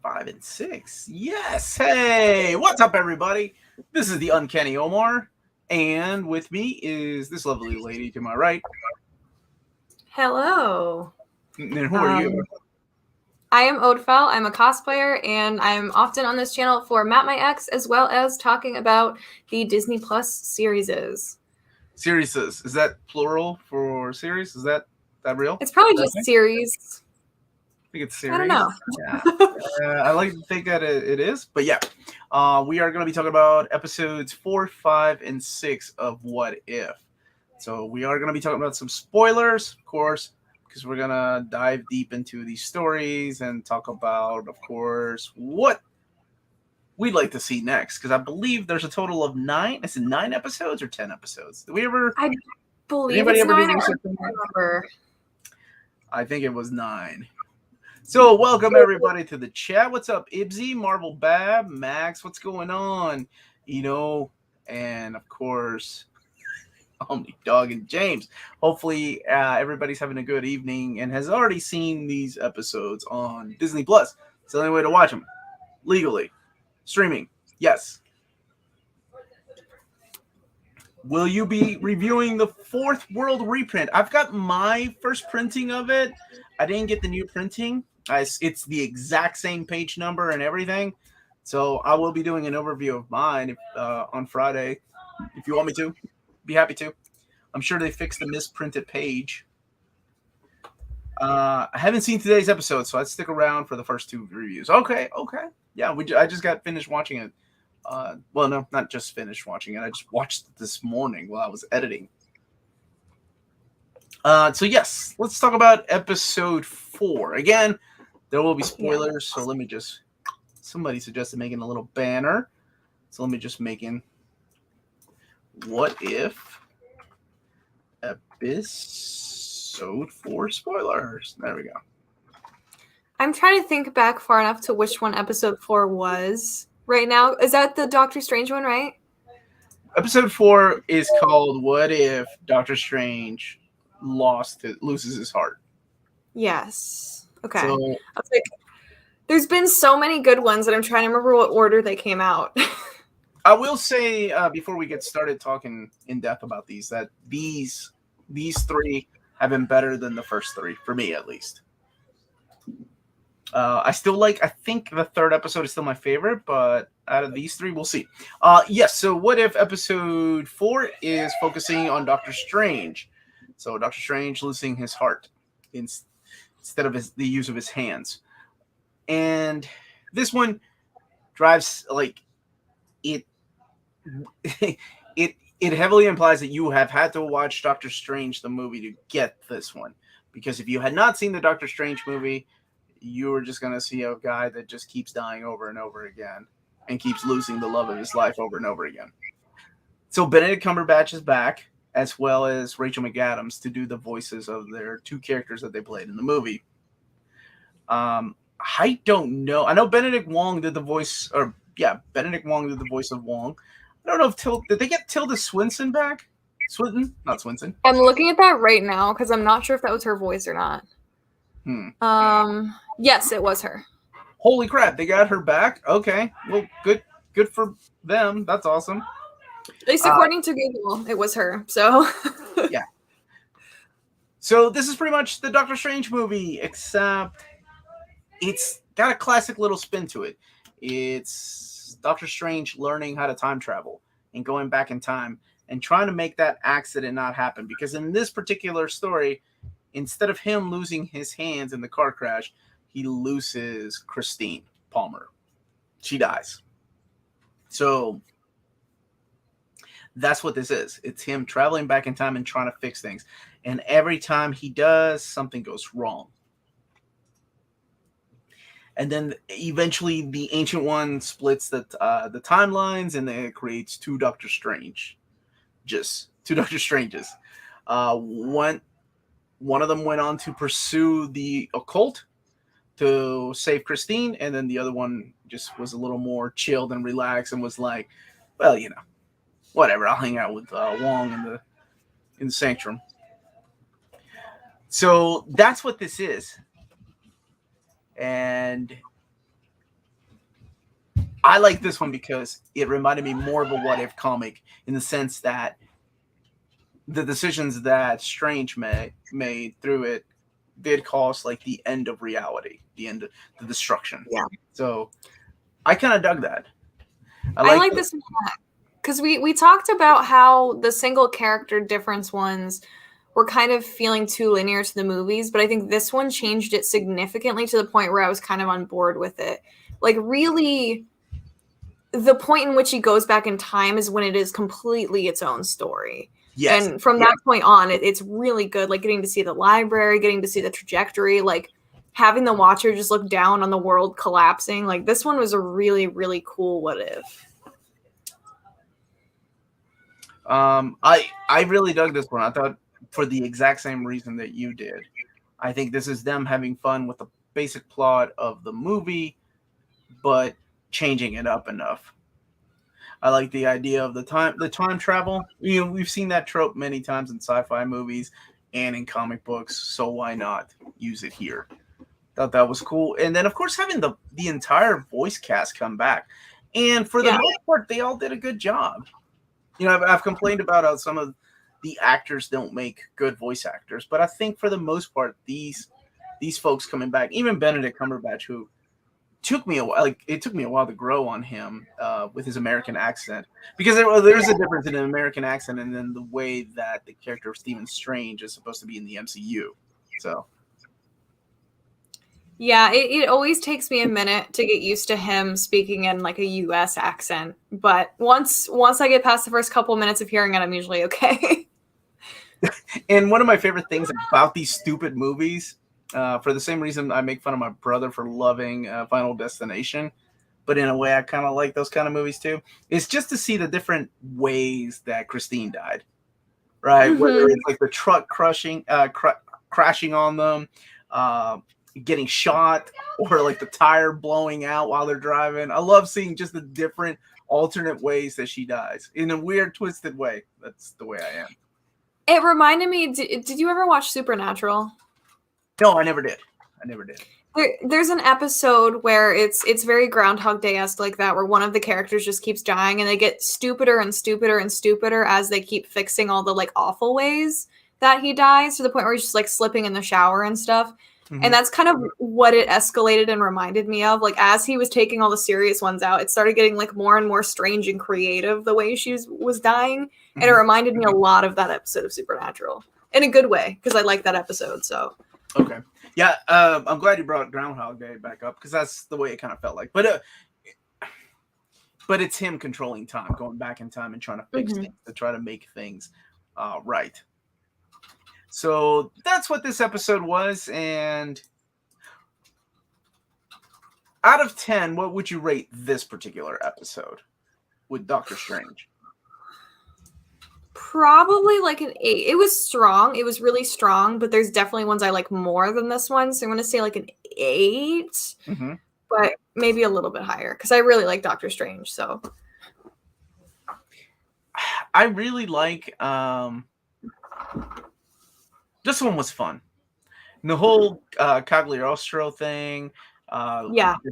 5, and 6. Yes. Hey, what's up, everybody? This is the Uncanny Omar, and with me is this lovely lady to my right. Hello. And who are you? I am Ødfel. I'm a cosplayer, and I'm often on this channel for Map My Ex, as well as talking about the Disney Plus series. Series. Is that plural for series? Is that real? It's probably just series. I think it's series. I don't know. Yeah. I like to think that it is, but yeah. We are going to be talking about episodes 4, 5, and 6 of What If. So we are going to be talking about some spoilers, of course, because we're going to dive deep into these stories and talk about, of course, what we'd like to see next. Because I believe there's a total of 9. Is it 9 episodes or 10 episodes? Did we ever? I believe anybody it's ever 9. do I research? don't remember. I think it was 9. So welcome everybody to the chat. What's up, Ibsy, Marvel Bab, Max? What's going on? And of course, Omni Dog and James. Hopefully, everybody's having a good evening and has already seen these episodes on Disney Plus. It's the only way to watch them legally, streaming. Yes. Will you be reviewing the Fourth World reprint? I've got my first printing of it. I didn't get the new printing. It's the exact same page number and everything. So I will be doing an overview of mine on Friday. If you want me to, be happy to. I'm sure they fixed the misprinted page. I haven't seen today's episode, so I'd stick around for the first 2 reviews. Okay. Yeah, I just got finished watching it. Well, no, not just finished watching it. I just watched it this morning while I was editing. So yes, let's talk about episode 4. Again, there will be spoilers, so let me just... Somebody suggested making a little banner. So let me just make in What If episode 4 spoilers. There we go. I'm trying to think back far enough to which one episode 4 was right now. Is that the Doctor Strange one, right? Episode 4 is called What If Doctor Strange loses his heart. Yes. Okay. So, I was like, there's been so many good ones that I'm trying to remember what order they came out. I will say before we get started talking in depth about these, that these 3 have been better than the first 3, for me at least. I think the 3rd episode is still my favorite, but out of these 3, we'll see. Yes, so What If episode 4 is focusing on Doctor Strange. So Doctor Strange losing his heart instead of the use of his hands. And this one drives, like, it heavily implies that you have had to watch Doctor Strange the movie to get this one. Because if you had not seen the Doctor Strange movie, you were just going to see a guy that just keeps dying over and over again and keeps losing the love of his life over and over again. So Benedict Cumberbatch is back, as well as Rachel McAdams, to do the voices of their 2 characters that they played in the movie. I don't know. I know Benedict Wong did the voice, Benedict Wong did the voice of Wong. I don't know if did they get Tilda Swinton back? Swinton? Not Swinton. I'm looking at that right now because I'm not sure if that was her voice or not. Yes, it was her. Holy crap, they got her back? Okay. Well, good for them. That's awesome. At least according to Google, it was her. So yeah. So this is pretty much the Doctor Strange movie, except it's got a classic little spin to it. It's Doctor Strange learning how to time travel and going back in time and trying to make that accident not happen. Because in this particular story, instead of him losing his hands in the car crash, he loses Christine Palmer. She dies. So that's what this is. It's him traveling back in time and trying to fix things. And every time he does, something goes wrong. And then eventually the Ancient One splits the timelines, and then it creates 2 Doctor Strange. Just 2 Doctor Stranges. One of them went on to pursue the occult to save Christine, and then the other one just was a little more chilled and relaxed and was like, well, whatever, I'll hang out with Wong in the Sanctum. So that's what this is. And I like this one because it reminded me more of a what if comic in the sense that the decisions that Strange made through it did cause like the end of reality, the end of the destruction. Yeah. So I kind of dug that. I like this because we talked about how the single character difference ones were kind of feeling too linear to the movies, but I think this one changed it significantly to the point where I was kind of on board with it. Like, really, the point in which he goes back in time is when it is completely its own story. Yes. And from that point on, it's really good. Like, getting to see the library, getting to see the trajectory, like having the Watcher just look down on the world collapsing. Like, this one was a really, really cool what if. I really dug this one. I thought for the exact same reason that you did. I think this is them having fun with the basic plot of the movie, but changing it up enough. I like the idea of the time travel. You know, we've seen that trope many times in sci-fi movies and in comic books, so why not use it here? Thought that was cool. And then of course having the entire voice cast come back. And for the most part, they all did a good job. You know, I've complained about how some of the actors don't make good voice actors, but I think for the most part, these folks coming back, even Benedict Cumberbatch, who took me a while, like it took me a while to grow on him with his American accent, because there's a difference in an American accent and then the way that the character of Stephen Strange is supposed to be in the MCU. So. Yeah, it always takes me a minute to get used to him speaking in like a US accent. But once I get past the first couple minutes of hearing it, I'm usually okay. And one of my favorite things about these stupid movies, for the same reason I make fun of my brother for loving Final Destination, but in a way I kind of like those kind of movies too, is just to see the different ways that Christine died. Right? Mm-hmm. Whether it's like the truck crashing on them, getting shot, or like the tire blowing out while they're driving. I love seeing just the different alternate ways that she dies in a weird, twisted way. That's the way I am. It reminded me, did you ever watch Supernatural? No, I never did. There's an episode where it's very Groundhog Day-esque like that, where one of the characters just keeps dying and they get stupider and stupider and stupider as they keep fixing all the like awful ways that he dies, to the point where he's just like slipping in the shower and stuff. Mm-hmm. And that's kind of what it escalated and reminded me of. Like, as he was taking all the serious ones out, it started getting like more and more strange and creative the way she was dying. Mm-hmm. And it reminded me a lot of that episode of Supernatural in a good way, because I like that episode. So okay, yeah, I'm glad you brought Groundhog Day back up, because that's the way it kind of felt like. But it's him controlling time, going back in time and trying to fix things, to try to make things right. So that's what this episode was. And out of 10, what would you rate this particular episode with Doctor Strange? Probably like an 8. It was strong. It was really strong, but there's definitely ones I like more than this one. So I'm going to say like an 8, but maybe a little bit higher, because I really like Doctor Strange. So I really like... this one was fun. And the whole Cagliostro thing,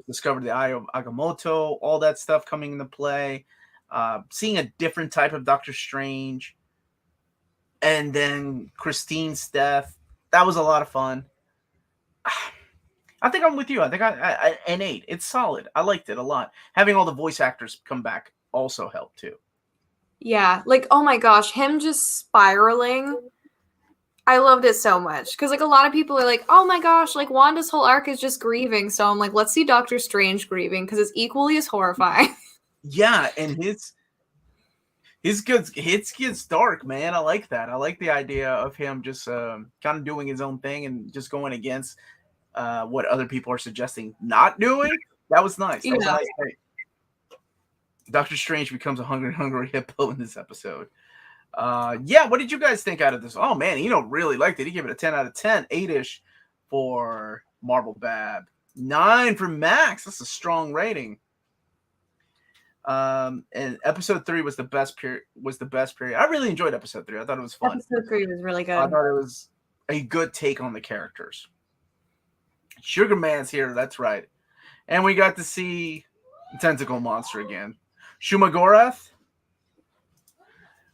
discovered the Eye of Agamotto, all that stuff coming into play, seeing a different type of Doctor Strange, and then Christine's death. That was a lot of fun. I think I'm with you. I think I an 8. It's solid. I liked it a lot. Having all the voice actors come back also helped too. Yeah, like, oh my gosh, him just spiraling. I loved it so much, because like a lot of people are like, oh my gosh, like Wanda's whole arc is just grieving. So I'm like, let's see Doctor Strange grieving, because it's equally as horrifying. Yeah, and his gets dark, man. I like that. I like the idea of him just kind of doing his own thing and just going against what other people are suggesting not doing. That was nice. That was a nice thing. Doctor Strange becomes a hungry hippo in this episode. What did you guys think out of this? Oh man, really liked it. He gave it a 10 out of 10, 8-ish for Marvel Bab, 9 for Max. That's a strong rating. And episode 3 was the best period. I really enjoyed episode 3. I thought it was fun. Episode 3 was really good. I thought it was a good take on the characters. Sugar Man's here, that's right. And we got to see Tentacle monster again. Shumagorath.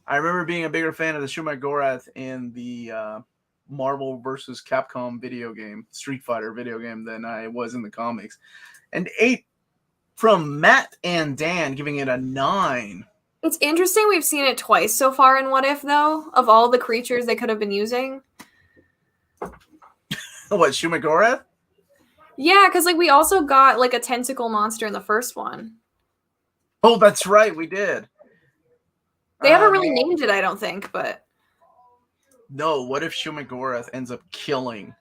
I remember being a bigger fan of the Shumagorath in the Marvel vs. Capcom video game, Street Fighter video game, than I was in the comics. And 8 from Matt and Dan, giving it a 9. It's interesting we've seen it twice so far in What If, though, of all the creatures they could have been using. What, Shumagorath? Yeah, because like we also got like a tentacle monster in the first one. Oh, that's right, we did. They haven't really named it, I don't think, but... No, what if Shumagorath ends up killing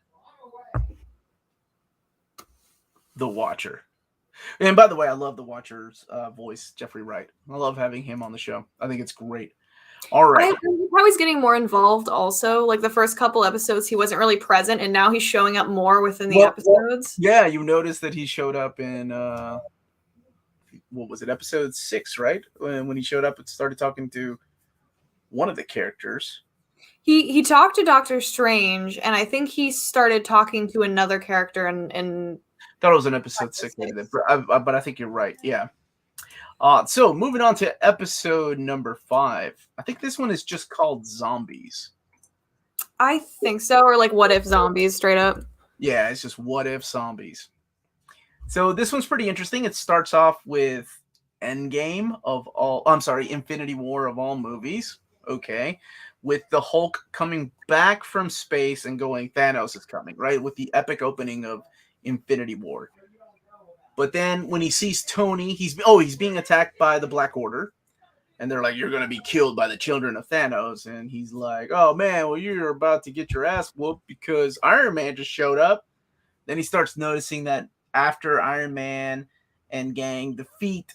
the Watcher? And by the way, I love the Watcher's voice, Jeffrey Wright. I love having him on the show. I think it's great. All right. How he's getting more involved also. Like the first couple episodes, he wasn't really present, and now he's showing up more within the episodes. Yeah, you noticed that he showed up in, what was it, episode 6, right? When he showed up and started talking to one of the characters. He talked to Doctor Strange, and I think he started talking to another character and thought it was in episode 6, maybe, but I think you're right. Yeah. So moving on to episode number 5. I think this one is just called Zombies. I think so, or like What If Zombies, straight up. Yeah, it's just What If Zombies. So this one's pretty interesting. It starts off with Infinity War of all movies. Okay. With the Hulk coming back from space and going, Thanos is coming, right? With the epic opening of Infinity War. But then when he sees Tony, he's being attacked by the Black Order. And they're like, you're going to be killed by the children of Thanos. And he's like, oh, man, well, you're about to get your ass whooped because Iron Man just showed up. Then he starts noticing that after Iron Man and gang defeat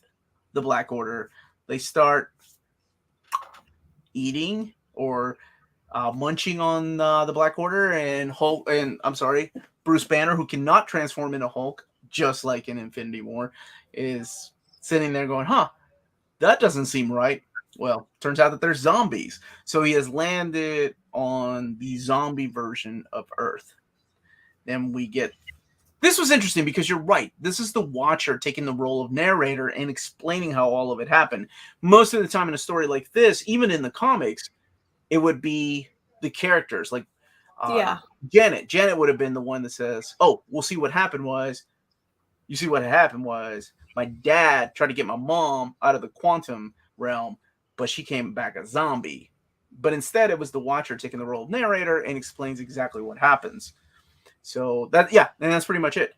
the Black Order, they start eating or munching on the Black Order, and Bruce Banner, who cannot transform into Hulk, just like in Infinity War, is sitting there going, that doesn't seem right. Well, turns out that there's zombies. So he has landed on the zombie version of Earth. Then this was interesting because you're right. This is the Watcher taking the role of narrator and explaining how all of it happened. Most of the time in a story like this, even in the comics, it would be the characters. Like Janet. Janet would have been the one that says, oh, we'll see what happened was, you see what happened was my dad tried to get my mom out of the quantum realm, but she came back a zombie. But instead, it was the Watcher taking the role of narrator and explains exactly what happens. So and that's pretty much it.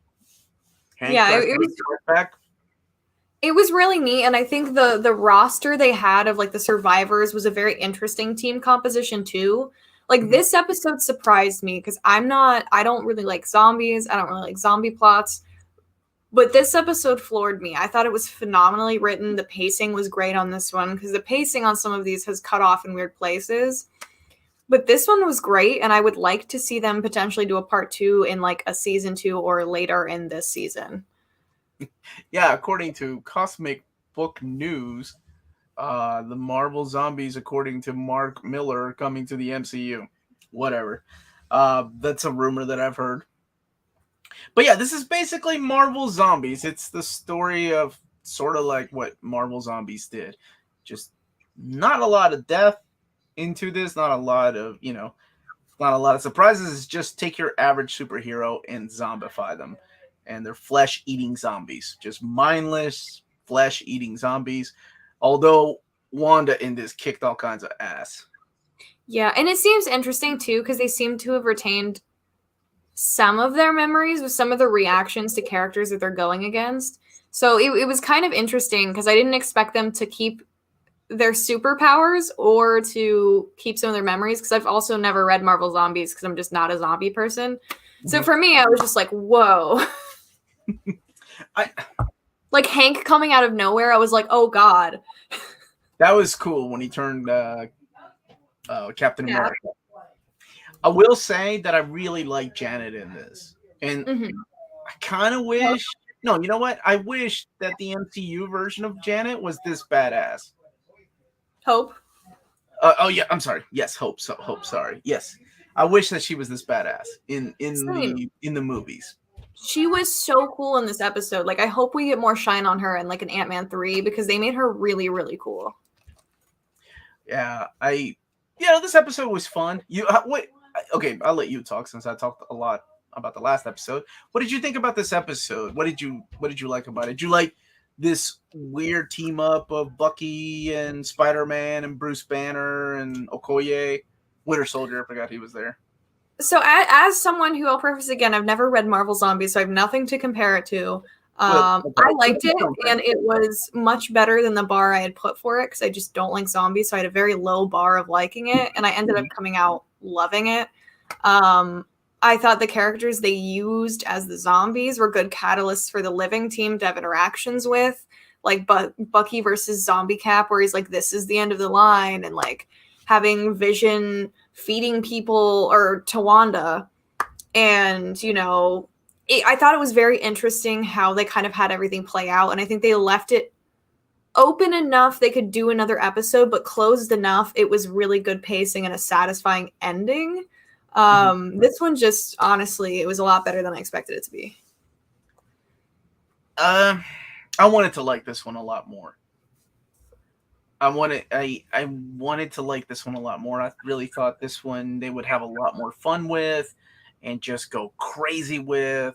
It was really neat, and I think the roster they had of like the survivors was a very interesting team composition too. Like this episode surprised me because I don't really like zombies. I don't really like zombie plots. But this episode floored me. I thought it was phenomenally written. The pacing was great on this one because the pacing on some of these has cut off in weird places. But this one was great, and I would like to see them potentially do a part 2 in like a season 2 or later in this season. Yeah, according to Cosmic Book News, the Marvel Zombies, according to Mark Miller, are coming to the MCU. Whatever. That's a rumor that I've heard. But yeah, this is basically Marvel Zombies. It's the story of sort of like what Marvel Zombies did. Just not a lot of death into this, not a lot of surprises. It's just take your average superhero and zombify them. And they're flesh-eating zombies. Just mindless, flesh-eating zombies. Although Wanda in this kicked all kinds of ass. Yeah, and it seems interesting, too, because they seem to have retained some of their memories with some of the reactions to characters that they're going against. So it was kind of interesting because I didn't expect them to keep their superpowers or to keep some of their memories because I've also never read Marvel Zombies because I'm just not a zombie person. So for me, I was just like, whoa. Like Hank coming out of nowhere, I was like, oh God. That was cool when he turned Captain America. I will say that I really like Janet in this. And I kind of wish... No, you know what? I wish that the MCU version of Janet was this badass. Hope? I'm sorry. Yes, Hope. Hope, sorry. Yes. I wish that she was this badass in the movies. She was so cool in this episode. Like, I hope we get more shine on her in like an Ant-Man 3 because they made her really, really cool. Yeah, this episode was fun. Wait, okay, I'll let you talk since I talked a lot about the last episode. What did you think about this episode? What did you like about it? Did you like this weird team up of Bucky and Spider-Man and Bruce Banner and Okoye, Winter Soldier? I forgot he was there. So as someone who, I'll preface again, I've never read Marvel Zombies, so I have nothing to compare it to. I liked it, and it was much better than the bar I had put for it because I just don't like zombies, so I had a very low bar of liking it, and I ended up coming out loving it. I thought the characters they used as the zombies were good catalysts for the living team to have interactions with, like Bucky versus Zombie Cap, where he's like, this is the end of the line, and like having Vision feeding people or to Wanda. And, I thought it was very interesting how they kind of had everything play out. And I think they left it open enough they could do another episode, but closed enough it was really good pacing and a satisfying ending. This one just, honestly, it was a lot better than I expected it to be. I wanted to like this one a lot more. I wanted to like this one a lot more. I really thought this one they would have a lot more fun with and just go crazy with.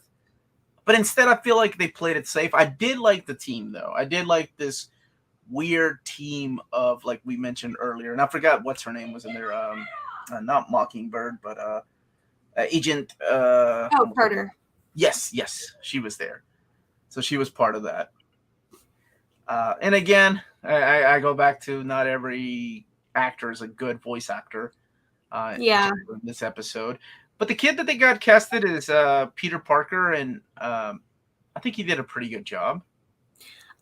But instead, I feel like they played it safe. I did like the team, though. I did like this weird team of, like we mentioned earlier, and I forgot what's her name was in there. Not Mockingbird, but Agent. Carter. Yes, she was there. So she was part of that. And again, I go back to not every actor is a good voice actor. In this episode, but the kid that they got casted is Peter Parker, and I think he did a pretty good job.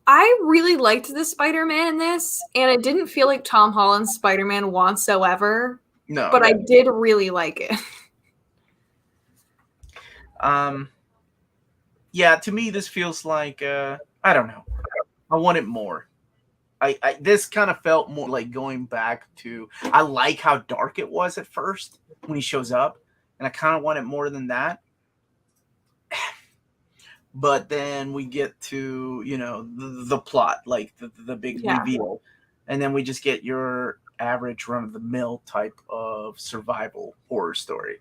I really liked the Spider-Man in this, and it didn't feel like Tom Holland's Spider-Man whatsoever. No, but I did really like it. Yeah, to me, this feels like I don't know. I wanted more. This kind of felt more like going back to. I like how dark it was at first when he shows up, and I kind of wanted more than that. But then we get to the plot, like the big reveal, and then we just get your average run-of-the-mill type of survival horror story,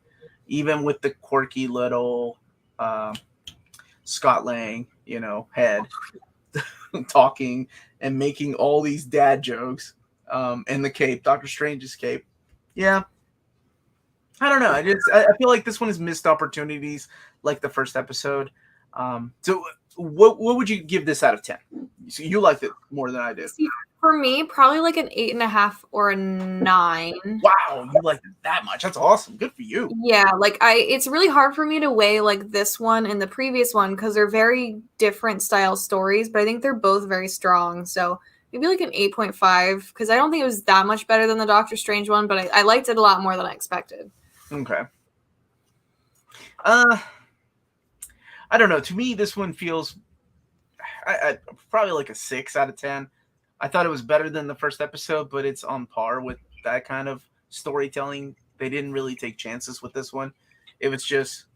even with the quirky little Scott Lang, head. Talking and making all these dad jokes in the cape, Doctor Strange's cape. Yeah, I don't know. I feel like this one has missed opportunities like the first episode. So what would you give this out of 10? So you liked it more than I did. For me, probably like an 8.5 or a 9. Wow, you liked it that much. That's awesome. Good for you. Yeah, like it's really hard for me to weigh like this one and the previous one because they're very different style stories, but I think they're both very strong. So maybe like an 8.5 because I don't think it was that much better than the Doctor Strange one, but I liked it a lot more than I expected. Okay. I don't know. To me, this one feels I probably like a 6 out of 10. I thought it was better than the first episode, but it's on par with that kind of storytelling. They didn't really take chances with this one. It was just,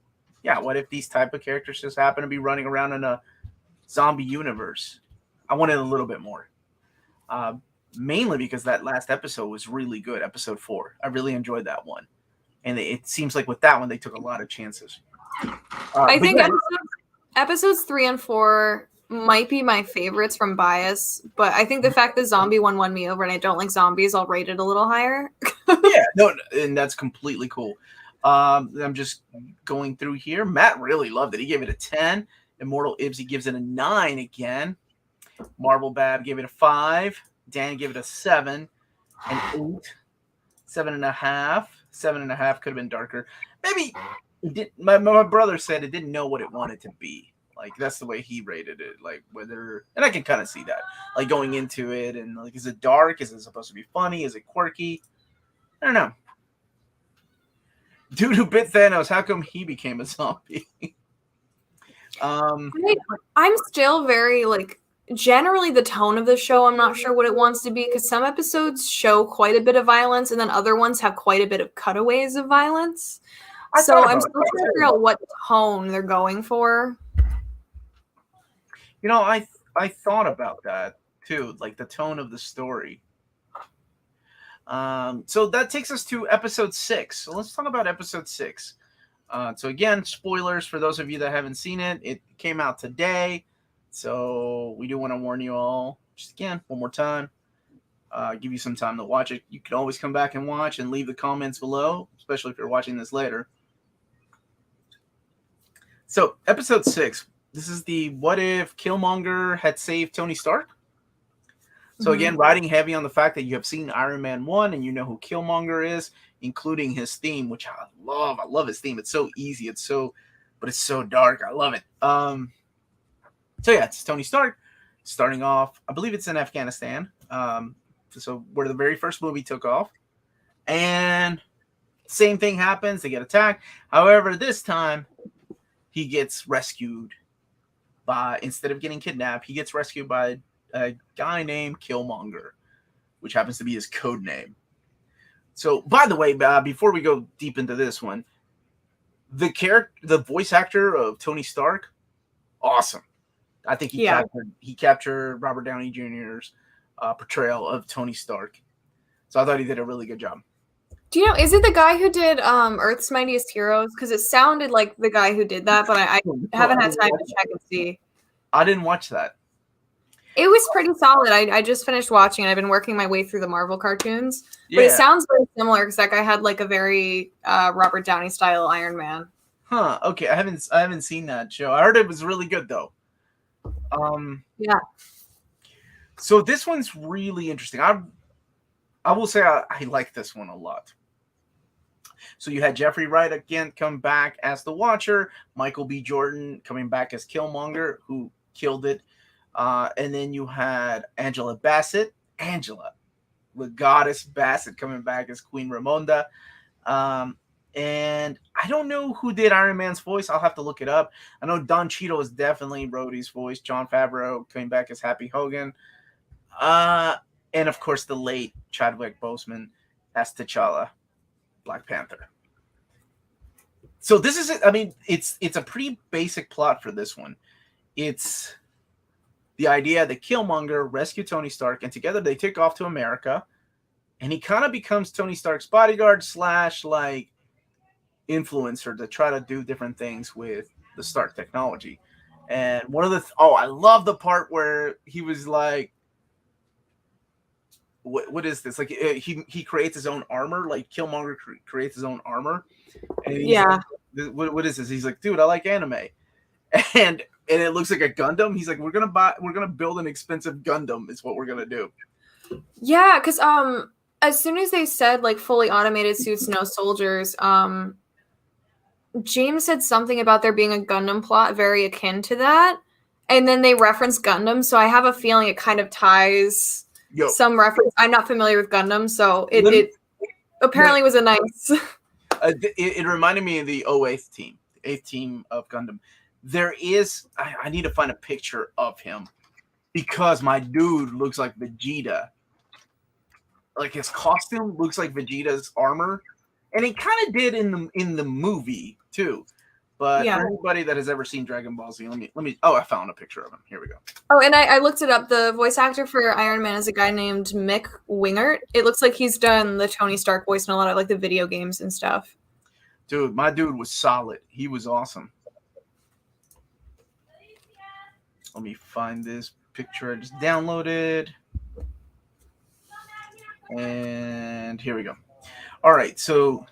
what if these type of characters just happen to be running around in a zombie universe? I wanted a little bit more. Mainly because that last episode was really good, episode 4. I really enjoyed that one. And it seems like with that one, they took a lot of chances. I think episodes 3 and 4 might be my favorites from bias, but I think the fact the zombie one won me over and I don't like zombies, I'll rate it a little higher. And that's completely cool. I'm just going through here. Matt really loved it. He gave it a 10. Immortal Ibsy gives it a 9 again. Marble Bab gave it a 5. Dan gave it a 7. An 8. 7.5. 7.5 could have been darker. Maybe it did, my brother said it didn't know what it wanted to be. Like, that's the way he rated it. Like, whether, and I can kind of see that. Like, going into it, and like, is it dark? Is it supposed to be funny? Is it quirky? I don't know. Dude who bit Thanos, how come he became a zombie? I'm still very, like, generally the tone of the show, I'm not sure what it wants to be, because some episodes show quite a bit of violence, and then other ones have quite a bit of cutaways of violence. I So thought I'm about still trying to figure out what tone they're going for. You know, I thought about that too, like the tone of the story. So that takes us to episode 6. So let's talk about episode 6. So again, spoilers for those of you that haven't seen it. It came out today, so we do want to warn you all. Just again, one more time, give you some time to watch it. You can always come back and watch and leave the comments below, especially if you're watching this later. So episode 6. This is the what if Killmonger had saved Tony Stark. So again, riding heavy on the fact that you have seen Iron Man 1 and you know who Killmonger is, including his theme, which I love. I love his theme. It's so easy. But it's so dark. I love it. So yeah, it's Tony Stark starting off. I believe it's in Afghanistan. So where the very first movie took off. And same thing happens. They get attacked. However, this time he gets rescued instead of getting kidnapped, he gets rescued by a guy named Killmonger, which happens to be his code name. So, by the way, before we go deep into this one, the voice actor of Tony Stark, awesome. I think he captured Robert Downey Jr.'s portrayal of Tony Stark. So I thought he did a really good job. Do you know, is it the guy who did Earth's Mightiest Heroes? Because it sounded like the guy who did that, but I haven't had time to check and see. I didn't watch that. It was pretty solid. I just finished watching it. I've been working my way through the Marvel cartoons. But it sounds very similar because that guy had like a very Robert Downey style Iron Man. Huh. Okay. I haven't seen that show. I heard it was really good though. Yeah. So this one's really interesting. I will say I like this one a lot. So you had Jeffrey Wright again come back as the Watcher, Michael B. Jordan coming back as Killmonger, who killed it. And then you had Angela Bassett, the goddess Bassett, coming back as Queen Ramonda. And I don't know who did Iron Man's voice. I'll have to look it up. I know Don Cheadle is definitely Rhodey's voice. Jon Favreau coming back as Happy Hogan. And of course the late Chadwick Boseman as T'Challa, Black Panther. So this is it. I mean, it's a pretty basic plot for this one. It's the idea that Killmonger rescued Tony Stark, and together they take off to America, and he kind of becomes Tony Stark's bodyguard / like influencer to try to do different things with the Stark technology. And one of the I love the part where he was like, what is this? Like he creates his own armor. Like Killmonger creates his own armor. And he's like, what is this? He's like, dude, I like anime, and it looks like a Gundam. He's like, we're gonna build an expensive Gundam. Is what we're gonna do. Yeah, because as soon as they said like fully automated suits, no soldiers, James said something about there being a Gundam plot very akin to that, and then they referenced Gundam. So I have a feeling it kind of ties some reference. I'm not familiar with Gundam, so it apparently was a nice. It reminded me of the 8th team, the 8th team of Gundam. There is, I need to find a picture of him because my dude looks like Vegeta. Like his costume looks like Vegeta's armor, and he kind of did in the movie too. But for anybody that has ever seen Dragon Ball Z, let me. Oh, I found a picture of him. Here we go. Oh, and I looked it up. The voice actor for Iron Man is a guy named Mick Wingert. It looks like he's done the Tony Stark voice in a lot of like the video games and stuff. Dude, my dude was solid. He was awesome. Let me find this picture I just downloaded. And here we go. All right, so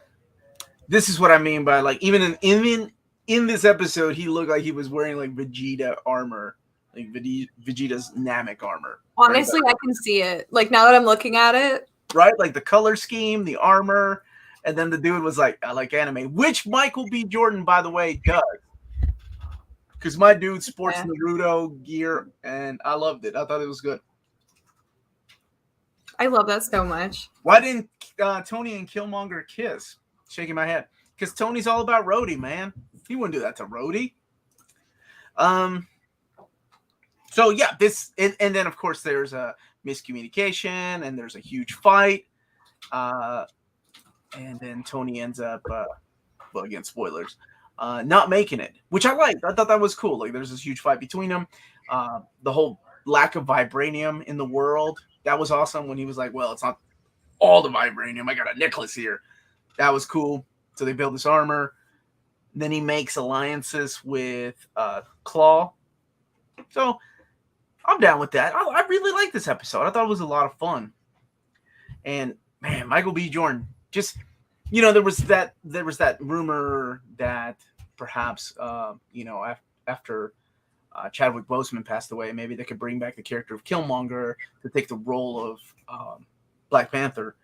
this is what I mean by like even in this episode, he looked like he was wearing like Vegeta armor, like Vegeta's Namek armor. Honestly, right? I can see it. Like now that I'm looking at it, right? Like the color scheme, the armor, and then the dude was like, "I like anime," which Michael B. Jordan, by the way, does. Because my dude sports Naruto gear, and I loved it. I thought it was good. I love that so much. Why didn't Tony and Killmonger kiss? Shaking my head. Because Tony's all about Rhodey, man. He wouldn't do that to Rhodey. So yeah, and then of course there's a miscommunication, and there's a huge fight. And then Tony ends up well, again, spoilers, not making it, which I liked. I thought that was cool. Like, there's this huge fight between them. The whole lack of vibranium in the world, that was awesome when he was like, well, it's not all the vibranium. I got a necklace here. That was cool. So they build this armor. Then he makes alliances with Claw. So I'm down with that. I really like this episode. I thought it was a lot of fun. And man, Michael B. Jordan, just, you know, there was that rumor that perhaps after Chadwick Boseman passed away, maybe they could bring back the character of Killmonger to take the role of Black Panther.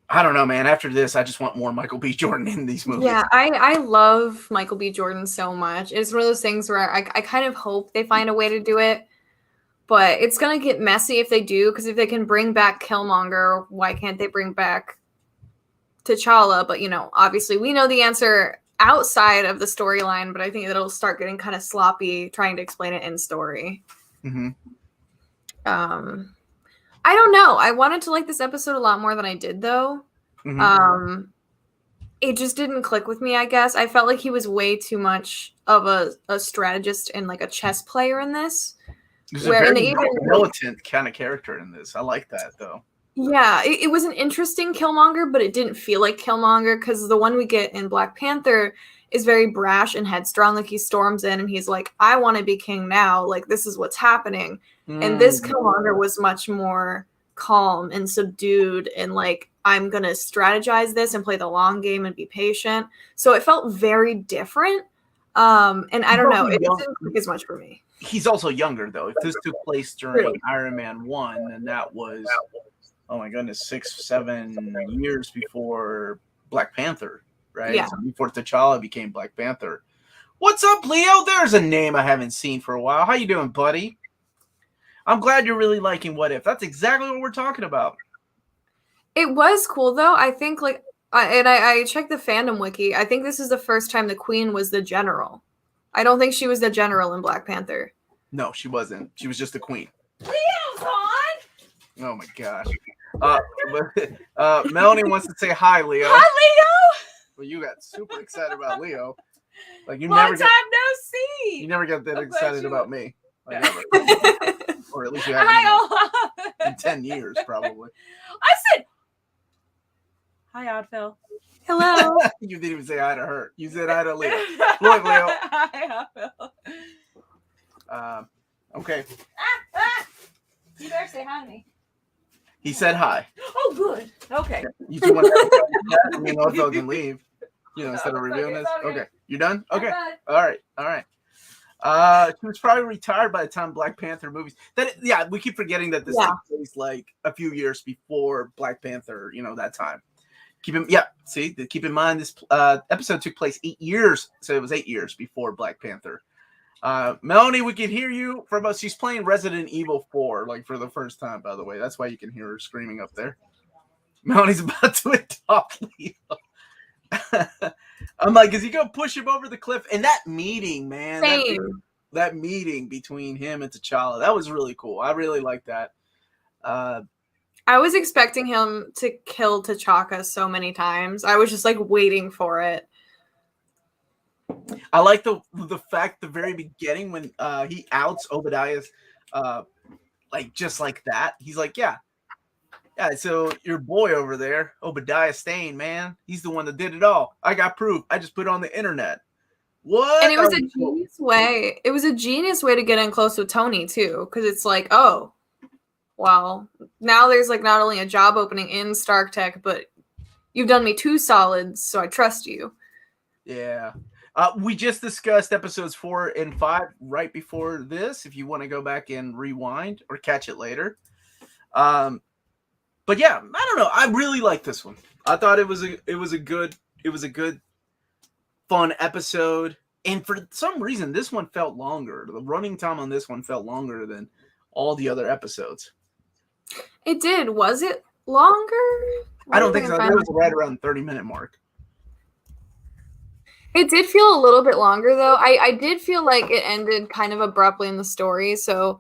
I don't know, man. After this, I just want more Michael B. Jordan in these movies. Yeah, I love Michael B. Jordan so much. It's one of those things where I kind of hope they find a way to do it, but it's going to get messy if they do, because if they can bring back Killmonger, why can't they bring back T'Challa? But, you know, obviously we know the answer outside of the storyline, but I think it'll start getting kind of sloppy trying to explain it in story. Mm-hmm. I don't know. I wanted to like this episode a lot more than I did, though. Mm-hmm. It just didn't click with me, I guess. I felt like he was way too much of a strategist and like a chess player in this. There's a very militant kind of character in this. I like that, though. Yeah, it was an interesting Killmonger, but it didn't feel like Killmonger, because the one we get in Black Panther is very brash and headstrong. Like, he storms in and he's like, I want to be king now. Like, this is what's happening. And this Killmonger was much more calm and subdued and like, I'm going to strategize this and play the long game and be patient. So it felt very different. And I don't know. It didn't click as much for me. He's also younger, though. If this took place during Iron Man 1, then that was, oh my goodness, 6-7 years before Black Panther, right? Yeah. So before T'Challa became Black Panther. What's up, Leo? There's a name I haven't seen for a while. How you doing, buddy? I'm glad you're really liking What If. That's exactly what we're talking about. It was cool, though. I think, like, I checked the fandom wiki. I think this is the first time the Queen was the general. I don't think she was the general in Black Panther. No, she wasn't. She was just the Queen. Leo's on! Oh, my gosh. Melanie wants to say hi, Leo. Hi, Leo! Well, you got super excited about Leo. Like, you Long never time no see. You never got that excited about me. Like, Yeah. never. Or at least you haven't Hi, in 10 years, probably. I said, hi, Ødfel. Hello. You didn't even say hi to her. You said hi to Leo. Look, Leo. Hi, Ødfel. Okay. You better say hi to me. He said hi. Oh, good. Okay. You two want to me and Ødfel can leave. You know, instead of reviewing this. okay. Okay. You done? Okay. Bye. All right. She was probably retired by the time Black Panther movies. We keep forgetting that this took place like a few years before Black Panther, you know, that time. Keep in mind this episode took place 8 years, so it was 8 years before Black Panther. Melanie, we can hear you from us. She's playing Resident Evil 4, like for the first time, by the way. That's why you can hear her screaming up there. Melanie's about to adopt Leo. I'm like, is he gonna push him over the cliff? And that meeting, man, that meeting between him and T'Challa, that was really cool. I really liked that. I was expecting him to kill T'Chaka so many times. I was just like waiting for it. I like the fact the very beginning when he outs Obadiah's like just like that. He's like, yeah. So your boy over there, Obadiah Stane, man, he's the one that did it all. I got proof. I just put it on the internet. What? And it was a genius way. It was a genius way to get in close with Tony too, because it's like, oh, well, now there's like not only a job opening in Stark Tech, but you've done me 2 solids, so I trust you. Yeah. We just discussed episodes 4 and 5 right before this. If you want to go back and rewind or catch it later. But yeah, I don't know. I really like this one. I thought it was a good fun episode. And for some reason, this one felt longer. The running time on this one felt longer than all the other episodes. It did. Was it longer? I don't think so. It was right around the 30-minute mark. It did feel a little bit longer, though. I did feel like it ended kind of abruptly in the story, so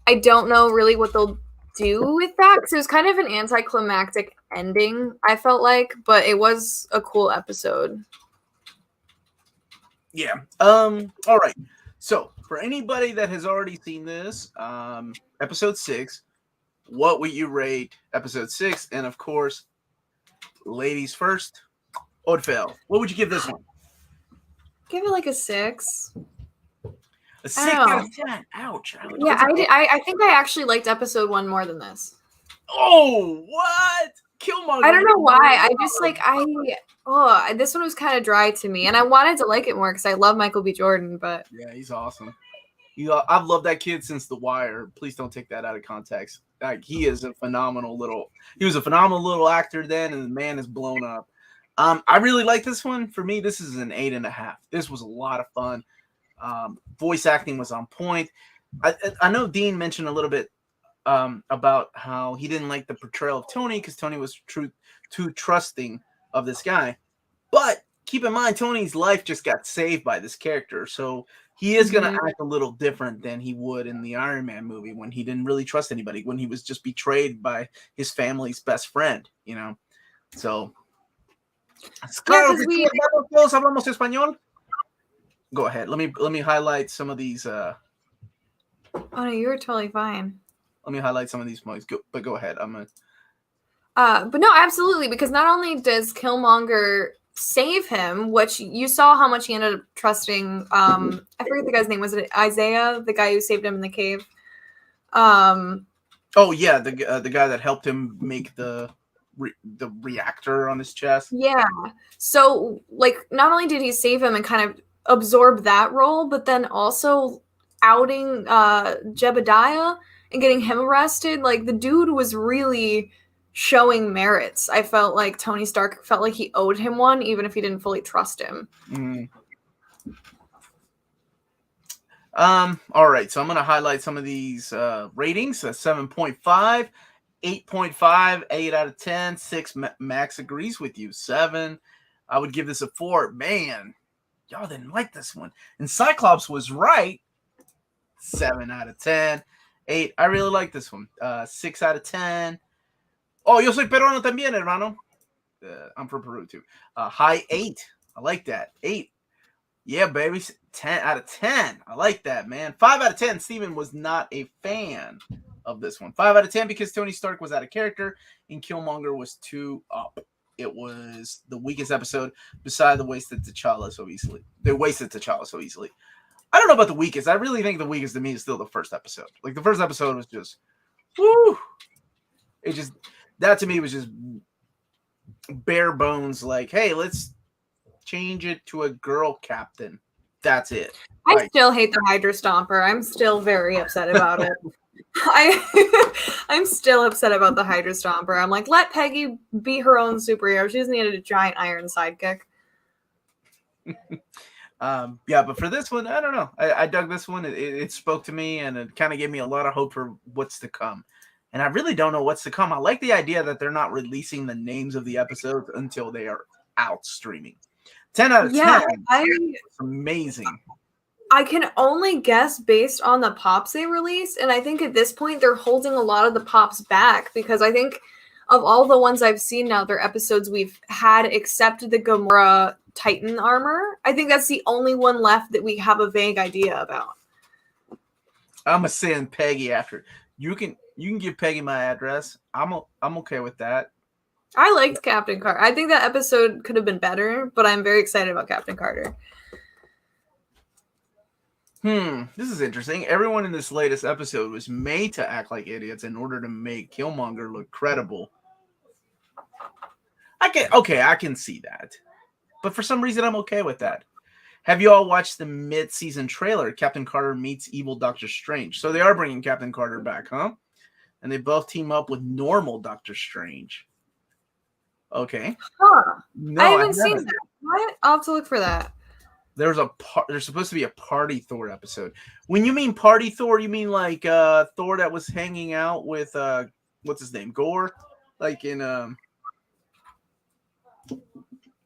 I don't know really what they'll do with that because it was kind of an anticlimactic ending, I felt like, but it was a cool episode. Yeah. All right. So for anybody that has already seen this, episode 6, what would you rate episode 6? And of course, ladies first, Ødfel, what would you give this one? Give it like a 6. A 6 out of 10. Ouch. Yeah, I think I actually liked episode 1 more than this. Oh, what? Killmonger. I don't know why. I just like this one was kind of dry to me, and I wanted to like it more because I love Michael B. Jordan. But yeah, he's awesome. I've loved that kid since The Wire. Please don't take that out of context. Like he was a phenomenal little actor then, and the man is blown up. I really like this one. For me, this is an 8.5. This was a lot of fun. Voice acting was on point. I know Dean mentioned a little bit about how he didn't like the portrayal of Tony because Tony was too trusting of this guy. But keep in mind, Tony's life just got saved by this character, so he is going to act a little different than he would in the Iron Man movie when he didn't really trust anybody, when he was just betrayed by his family's best friend, you know. So, claro que sí, todos hablamos español. Go ahead. Let me highlight some of these. Oh no, you were totally fine. Let me highlight some of these points. Go ahead. But no, absolutely, because not only does Killmonger save him, which you saw how much he ended up trusting. I forget the guy's name. Was it Isaiah, the guy who saved him in the cave? Oh yeah, the guy that helped him make the reactor on his chest. Yeah. So like, not only did he save him and kind of absorb that role, but then also outing Jebediah and getting him arrested. Like the dude was really showing merits. I felt like Tony Stark felt like he owed him one, even if he didn't fully trust him. All right, so I'm going to highlight some of these ratings. 7.5, 8.5, 8 out of 10. 6, Max agrees with you. 7, I would give this a 4. Man, y'all didn't like this one. And Cyclops was right. 7 out of 10. 8, I really like this one. 6 out of 10. Oh, yo soy peruano también, hermano. I'm from Peru, too. High 8. I like that. 8. Yeah, baby. 10 out of 10. I like that, man. 5 out of 10. Steven was not a fan of this one. 5 out of 10 because Tony Stark was out of character and Killmonger was too up. It was the weakest episode beside the wasted T'Challa so easily. They wasted T'Challa so easily. I don't know about the weakest. I really think the weakest to me is still the first episode. Like, the first episode was just, whoo. It just... That to me was just bare bones, like, hey, let's change it to a girl captain. That's it. I still hate the Hydra Stomper. I'm still very upset about it. I'm still upset about the Hydra Stomper. I'm like, let Peggy be her own superhero. She doesn't need a giant iron sidekick. Yeah, but for this one, I don't know. I dug this one. It spoke to me, and it kind of gave me a lot of hope for what's to come. And I really don't know what's to come. I like the idea that they're not releasing the names of the episodes until they are out streaming. 10 out of 10. It's amazing. I can only guess based on the pops they released. And I think at this point, they're holding a lot of the pops back because I think of all the ones I've seen now, they're episodes we've had except the Gamora Titan armor. I think that's the only one left that we have a vague idea about. I'm going to send Peggy after. You can give Peggy my address. I'm okay with that. I liked Captain Carter. I think that episode could have been better, but I'm very excited about Captain Carter. This is interesting. Everyone in this latest episode was made to act like idiots in order to make Killmonger look credible. I can see that. But for some reason, I'm okay with that. Have you all watched the mid-season trailer, Captain Carter Meets Evil Doctor Strange? So they are bringing Captain Carter back, huh? And they both team up with normal Doctor Strange. Okay. Huh. No, I haven't seen that. What? I'll have to look for that. There's supposed to be a Party Thor episode. When you mean Party Thor, you mean like Thor that was hanging out with what's his name? Gore? Like in oh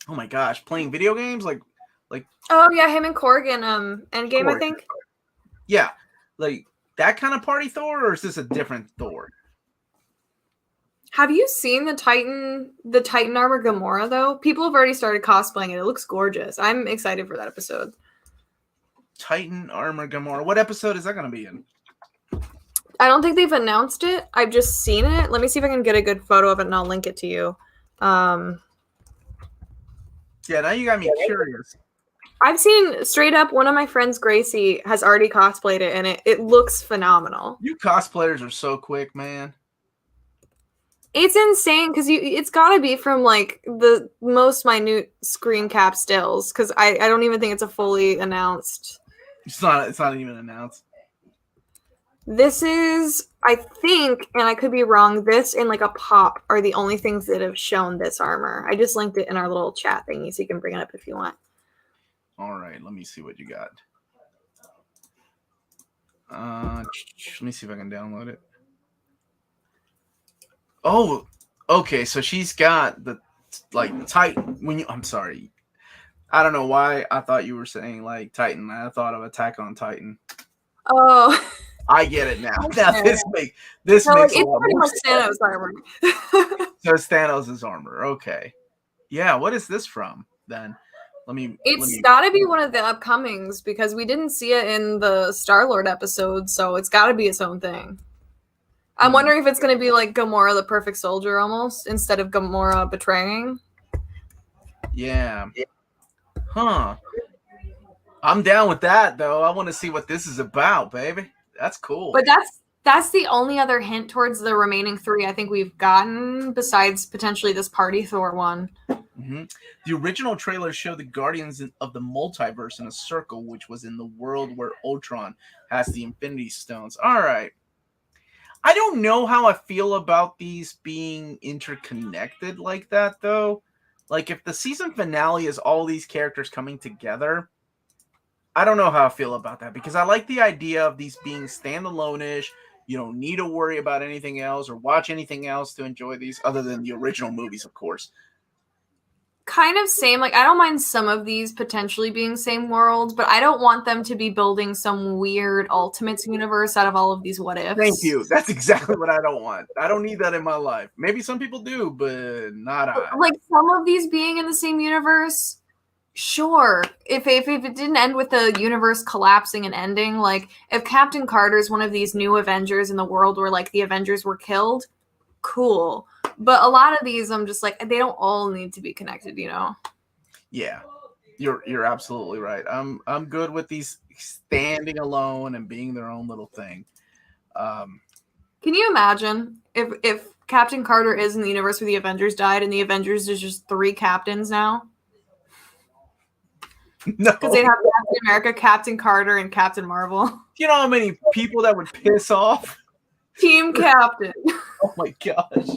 my gosh, playing video games? Like oh yeah, him and Korg in Endgame, Korg. I think. Yeah. Like that kind of Party Thor, or is this a different Thor? Have you seen the Titan armor Gamora though? People have already started cosplaying it. It looks gorgeous. I'm excited for that episode. Titan armor Gamora. What episode is that going to be in? I don't think they've announced it. I've just seen it. Let me see if I can get a good photo of it and I'll link it to you. Yeah, now you got me curious. I've seen straight up one of my friends, Gracie, has already cosplayed it and it looks phenomenal. You cosplayers are so quick, man. It's insane because it's got to be from like the most minute screen cap stills because I don't even think it's a fully announced. It's not even announced. This is, I think, and I could be wrong, this and like a pop are the only things that have shown this armor. I just linked it in our little chat thingy so you can bring it up if you want. All right, let me see what you got. Let me see if I can download it. Oh, okay, so she's got the like Titan. I'm sorry. I don't know why I thought you were saying like Titan. I thought of Attack on Titan. Oh. I get it now. Now this makes a it's lot pretty more much sense. Thanos armor. So it's Thanos' armor. Okay. Yeah, what is this from then? It's got to be one of the upcomings because we didn't see it in the Star-Lord episode, so it's got to be its own thing. I'm wondering if it's going to be like Gamora the Perfect Soldier almost instead of Gamora betraying. Yeah. Huh. I'm down with that though. I want to see what this is about, baby. That's cool. But that's the only other hint towards the remaining 3 I think we've gotten besides potentially this Party Thor one. Mm-hmm. The original trailer showed the Guardians of the Multiverse in a circle, which was in the world where Ultron has the Infinity Stones. All right. I don't know how I feel about these being interconnected like that, though. Like, if the season finale is all these characters coming together, I don't know how I feel about that because I like the idea of these being standalone-ish. You don't need to worry about anything else or watch anything else to enjoy these other than the original movies, of course. Kind of same. Like, I don't mind some of these potentially being same worlds, but I don't want them to be building some weird Ultimates universe out of all of these what ifs. Thank you. That's exactly what I don't want. I don't need that in my life. Maybe some people do, but not I. Like, some of these being in the same universe, sure. If it didn't end with the universe collapsing and ending, like, if Captain Carter's one of these new Avengers in the world where, like, the Avengers were killed, cool. But a lot of these, I'm just like, they don't all need to be connected, you know? Yeah, you're absolutely right. I'm good with these standing alone and being their own little thing. Can you imagine if Captain Carter is in the universe where the Avengers died and the Avengers is just 3 captains now? No, because they'd have Captain America, Captain Carter, and Captain Marvel. You know how many people that would piss off? Team Captain. Oh my gosh.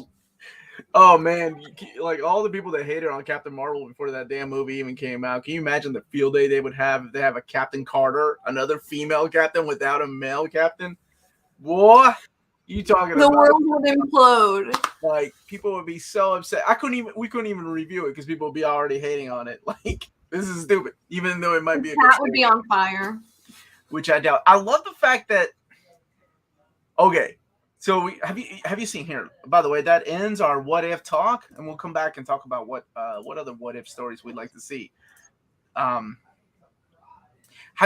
Oh man, like all the people that hated on Captain Marvel before that damn movie even came out. Can you imagine the field day they would have if they have a Captain Carter, another female captain without a male captain? What? You talking the about? The world would implode. Like people would be so upset. We couldn't even review it because people would be already hating on it. Like this is stupid, even though it might be. That would be on fire. Which I doubt. I love the fact that. Okay. So have you seen here? By the way, that ends our what if talk, and we'll come back and talk about what other what if stories we'd like to see. Have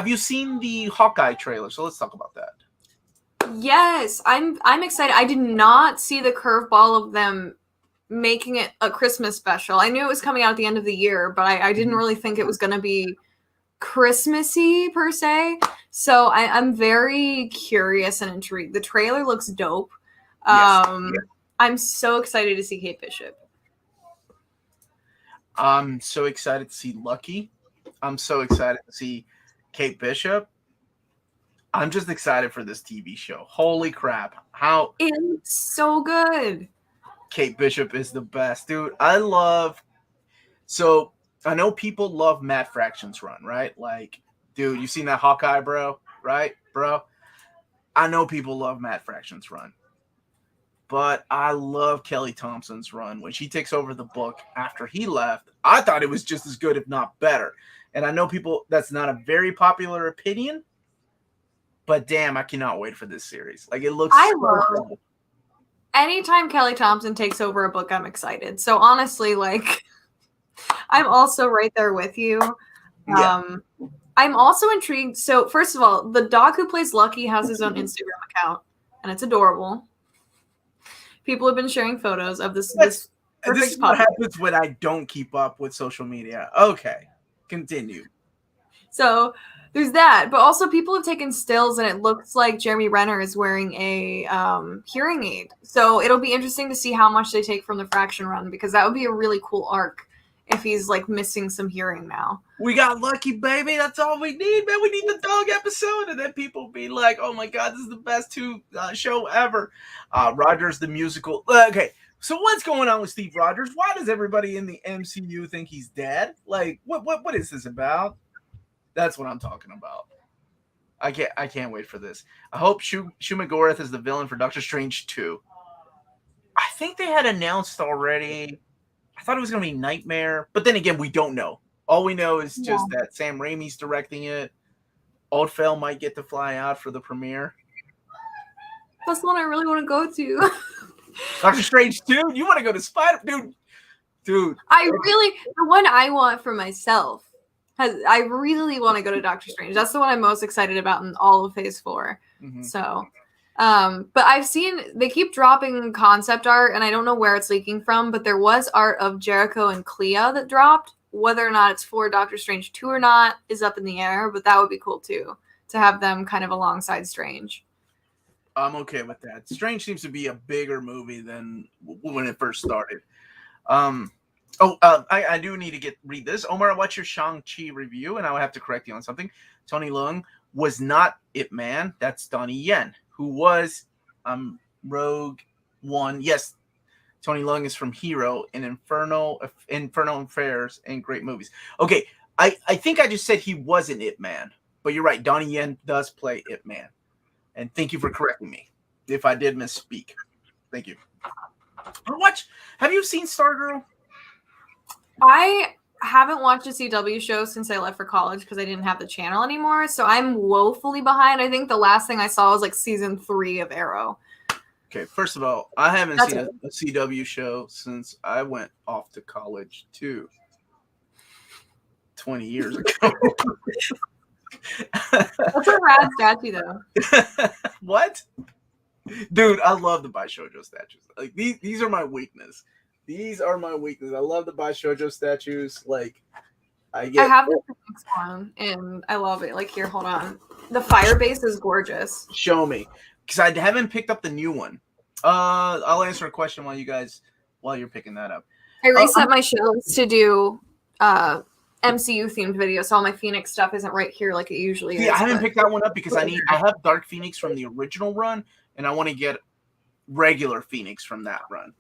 you seen the Hawkeye trailer? So let's talk about that. Yes, I'm excited. I did not see the curveball of them making it a Christmas special. I knew it was coming out at the end of the year, but I didn't really think it was going to be Christmassy per se. So I'm very curious and intrigued. The trailer looks dope. Yes. I'm so excited to see Kate Bishop. I'm so excited to see Lucky. I'm so excited to see Kate Bishop. I'm just excited for this TV show. Holy crap. How it's so good. Kate Bishop is the best, dude. So I know people love Matt Fraction's run, right? Like, dude, you seen that Hawkeye, bro? Right, bro? I know people love Matt Fraction's run. But I love Kelly Thompson's run. When she takes over the book after he left, I thought it was just as good, if not better. And I know people, that's not a very popular opinion. But damn, I cannot wait for this series. Like, it looks so cool. anytime Kelly Thompson takes over a book, I'm excited. So honestly, like, I'm also right there with you. Yeah. I'm also intrigued. So first of all, the dog who plays Lucky has his own Instagram account, and it's adorable. People have been sharing photos of this This perfect is what puppy. happens when I don't keep up with social media. Okay, continue. So there's that, but also people have taken stills, and it looks like Jeremy Renner is wearing a hearing aid. So it'll be interesting to see how much they take from the Fraction run, because that would be a really cool arc if he's like missing some hearing now. We got lucky, baby. That's all we need, man. We need the dog episode, and then people be like, "Oh my god, this is the best show ever." Rogers the musical. Okay, so what's going on with Steve Rogers? Why does everybody in the MCU think he's dead? Like, what is this about? That's what I'm talking about. I can't wait for this. I hope Shuma Gorath is the villain for Doctor Strange 2. I think they had announced already. I thought it was going to be Nightmare, but then again, we don't know. All we know is just that Sam Raimi's directing it. Ødfel might get to fly out for the premiere. That's the one I really want to go to. Doctor Strange 2? You want to go to Spider? Dude. The one I want for myself, I really want to go to Doctor Strange. That's the one I'm most excited about in all of Phase 4. Mm-hmm. So, but I've seen, they keep dropping concept art, and I don't know where it's leaking from, but there was art of Jericho and Clea that dropped. Whether or not it's for Doctor Strange 2 or not is up in the air, but that would be cool too, to have them kind of alongside Strange. I'm okay with that. Strange seems to be a bigger movie than when it first started. I do need to read this. Omar, what's your Shang-Chi review? And I will have to correct you on something. Tony Leung was not Ip Man. That's Donnie Yen, who was Rogue One. Yes, Tony Leung is from Hero and Infernal Affairs and great movies. Okay, I think I just said he wasn't Ip Man, but you're right. Donnie Yen does play Ip Man. And thank you for correcting me if I did misspeak. Thank you. Have you seen Stargirl? I haven't watched a CW show since I left for college because I didn't have the channel anymore. So I'm woefully behind. I think the last thing I saw was like season 3 of Arrow. Okay, first of all, I haven't seen a CW show since I went off to college too. 20 years ago. That's a rad statue, though. What? Dude, I love to buy shoujo statues. Like these are my weakness. These are my weakness. I love to buy shoujo statues. Like I have the Phoenix one, and I love it. Like here, hold on. The fire base is gorgeous. Show me, because I haven't picked up the new one. I'll answer a question while you're picking that up. I reset my show list to do MCU themed videos, so all my Phoenix stuff isn't right here like it usually is. I haven't picked that one up because I have Dark Phoenix from the original run, and I want to get regular Phoenix from that run.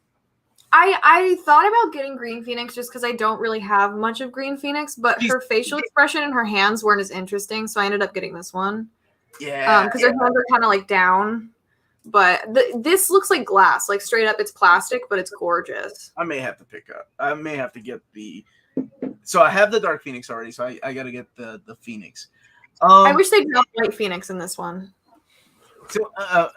I thought about getting Green Phoenix just because I don't really have much of Green Phoenix, but her facial expression and her hands weren't as interesting, so I ended up getting this one. Yeah. Because her hands are kind of like down. But this looks like glass. Like straight up, it's plastic, but it's gorgeous. I may have to get the... So I have the Dark Phoenix already, so I got to get the Phoenix. I wish they dropped White Phoenix in this one. So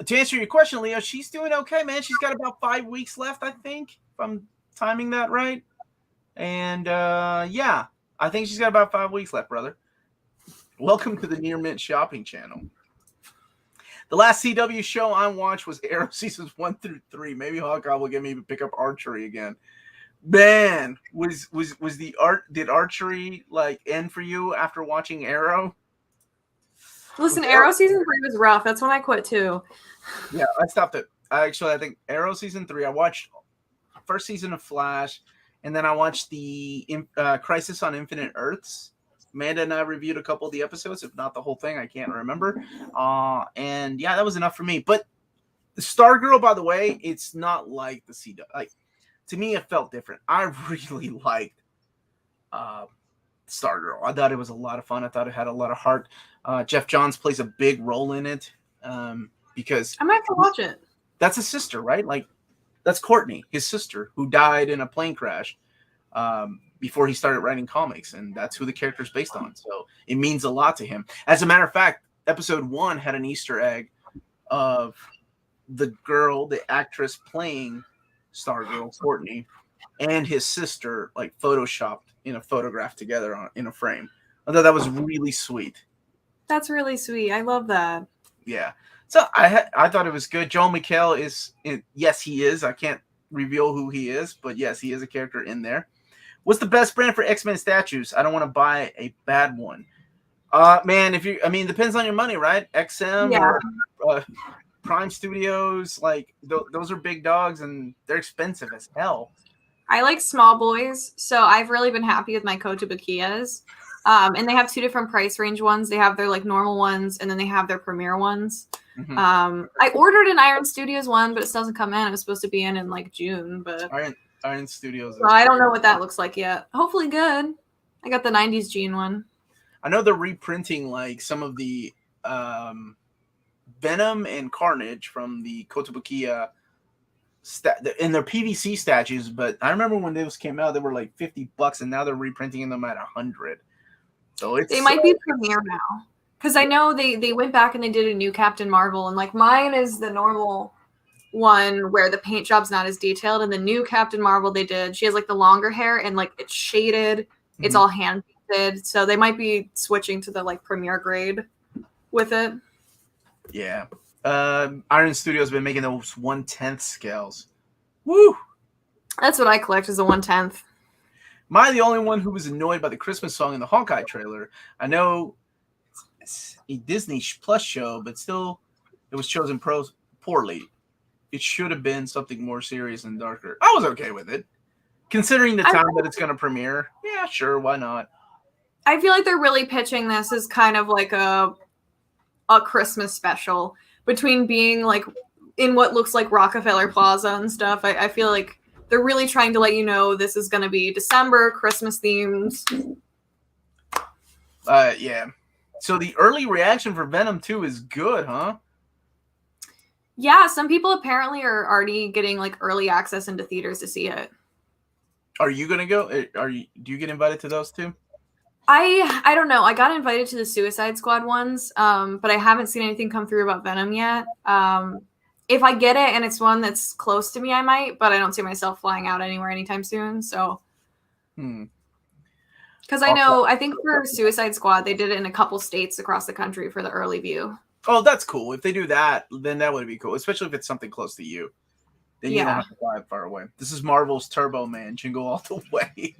to answer your question, Leo, she's doing okay, man. She's got about 5 weeks left, I think, if I'm timing that right. And yeah, I think she's got about 5 weeks left, brother. Welcome to the Near Mint Shopping Channel. The last CW show I watched was Arrow seasons 1 through 3. Maybe Hawkeye will get me to pick up archery again. Man, did archery like end for you after watching Arrow? Listen, Arrow season 3 was rough. That's when I quit too. Yeah, I stopped it. I think Arrow season 3. I watched first season of Flash, and then I watched the Crisis on Infinite Earths. Amanda and I reviewed a couple of the episodes, if not the whole thing. I can't remember. And yeah, that was enough for me. But the Stargirl, by the way, it's not like the CW. Like, to me, it felt different. I really liked Stargirl. I thought it was a lot of fun. I thought it had a lot of heart. Jeff Johns plays a big role in it because I might have to watch it. That's his sister, right? Like, that's Courtney, his sister, who died in a plane crash before he started writing comics, and that's who the character is based on. So it means a lot to him. As a matter of fact, episode 1 had an Easter egg of the girl, the actress playing Stargirl, Courtney, and his sister like photoshopped in a photograph together in a frame. I thought that was really sweet. That's really sweet. I love that. Yeah. So I thought it was good. Joel McHale yes, he is. I can't reveal who he is, but yes, he is a character in there. What's the best brand for X-Men statues? I don't want to buy a bad one. Man, depends on your money, right? XM or Prime Studios, like those are big dogs and they're expensive as hell. I like small boys, so I've really been happy with my Kotobukiyas. And they have two different price range ones. They have their like normal ones, and then they have their premiere ones. Mm-hmm. I ordered an Iron Studios one, but it still doesn't come in. It was supposed to be in like June, but Iron Studios. Well, I don't know what that looks like yet. Hopefully good. I got the 90s Gene one. I know they're reprinting like some of the Venom and Carnage from the Kotobukiya in their PVC statues, but I remember when those came out, they were like $50, and now they're reprinting them at $100. So they might be premiere now, because I know they went back and they did a new Captain Marvel, and like mine is the normal one where the paint job's not as detailed, and the new Captain Marvel they did, she has like the longer hair and like it's shaded, it's all hand painted, so they might be switching to the like premiere grade with it. Yeah. Iron Studios has been making those 1/10 scales. Woo! That's what I collect, is a 1/10. Am I the only one who was annoyed by the Christmas song in the Hawkeye trailer? I know it's a Disney Plus show, but still, it was chosen poorly. It should have been something more serious and darker. I was okay with it, considering the time that it's going to premiere. Yeah, sure, why not? I feel like they're really pitching this as kind of like a Christmas special, between being like in what looks like Rockefeller Plaza and stuff. I feel like they're really trying to let you know this is going to be December, Christmas themes. Yeah. So the early reaction for Venom 2 is good, huh? Yeah, some people apparently are already getting like early access into theaters to see it. Are you going to go? Do you get invited to those too? I don't know. I got invited to the Suicide Squad ones, but I haven't seen anything come through about Venom yet. If I get it and it's one that's close to me, I might, but I don't see myself flying out anywhere anytime soon. So, because I think for Suicide Squad, they did it in a couple states across the country for the early view. Oh, that's cool. If they do that, then that would be cool, especially if it's something close to you. Then you don't have to fly far away. This is Marvel's Turbo Man, Jingle All the Way.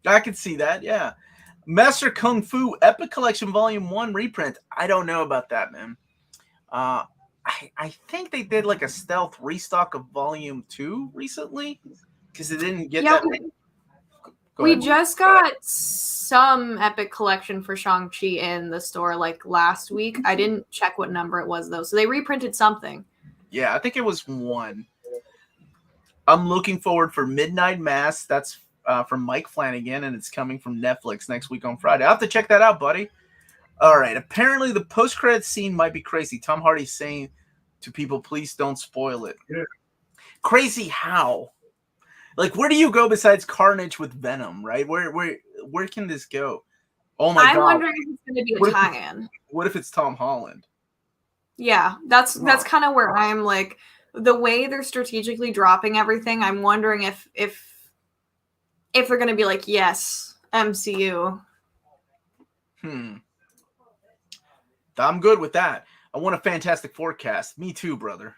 I can see that, yeah. Master Kung Fu Epic Collection Volume 1 reprint. I don't know about that, man. I think they did like a stealth restock of Volume 2 recently, because they didn't get that. We just got some Epic Collection for Shang-Chi in the store like last week. I didn't check what number it was, though. So they reprinted something. Yeah, I think it was 1. I'm looking forward for Midnight Mass. That's from Mike Flanagan, and it's coming from Netflix next week on Friday. I'll have to check that out, buddy. All right. Apparently, the post-credits scene might be crazy. Tom Hardy's saying to people, please don't spoil it. Yeah. Crazy how? Like, where do you go besides Carnage with Venom, right? Where can this go? Oh, my God. I'm wondering if it's going to be a tie-in. What if it's Tom Holland? Yeah, that's kind of where I'm like, the way they're strategically dropping everything, I'm wondering if they're going to be like, yes, MCU. I'm good with that. I want a Fantastic Forecast. Me too, brother.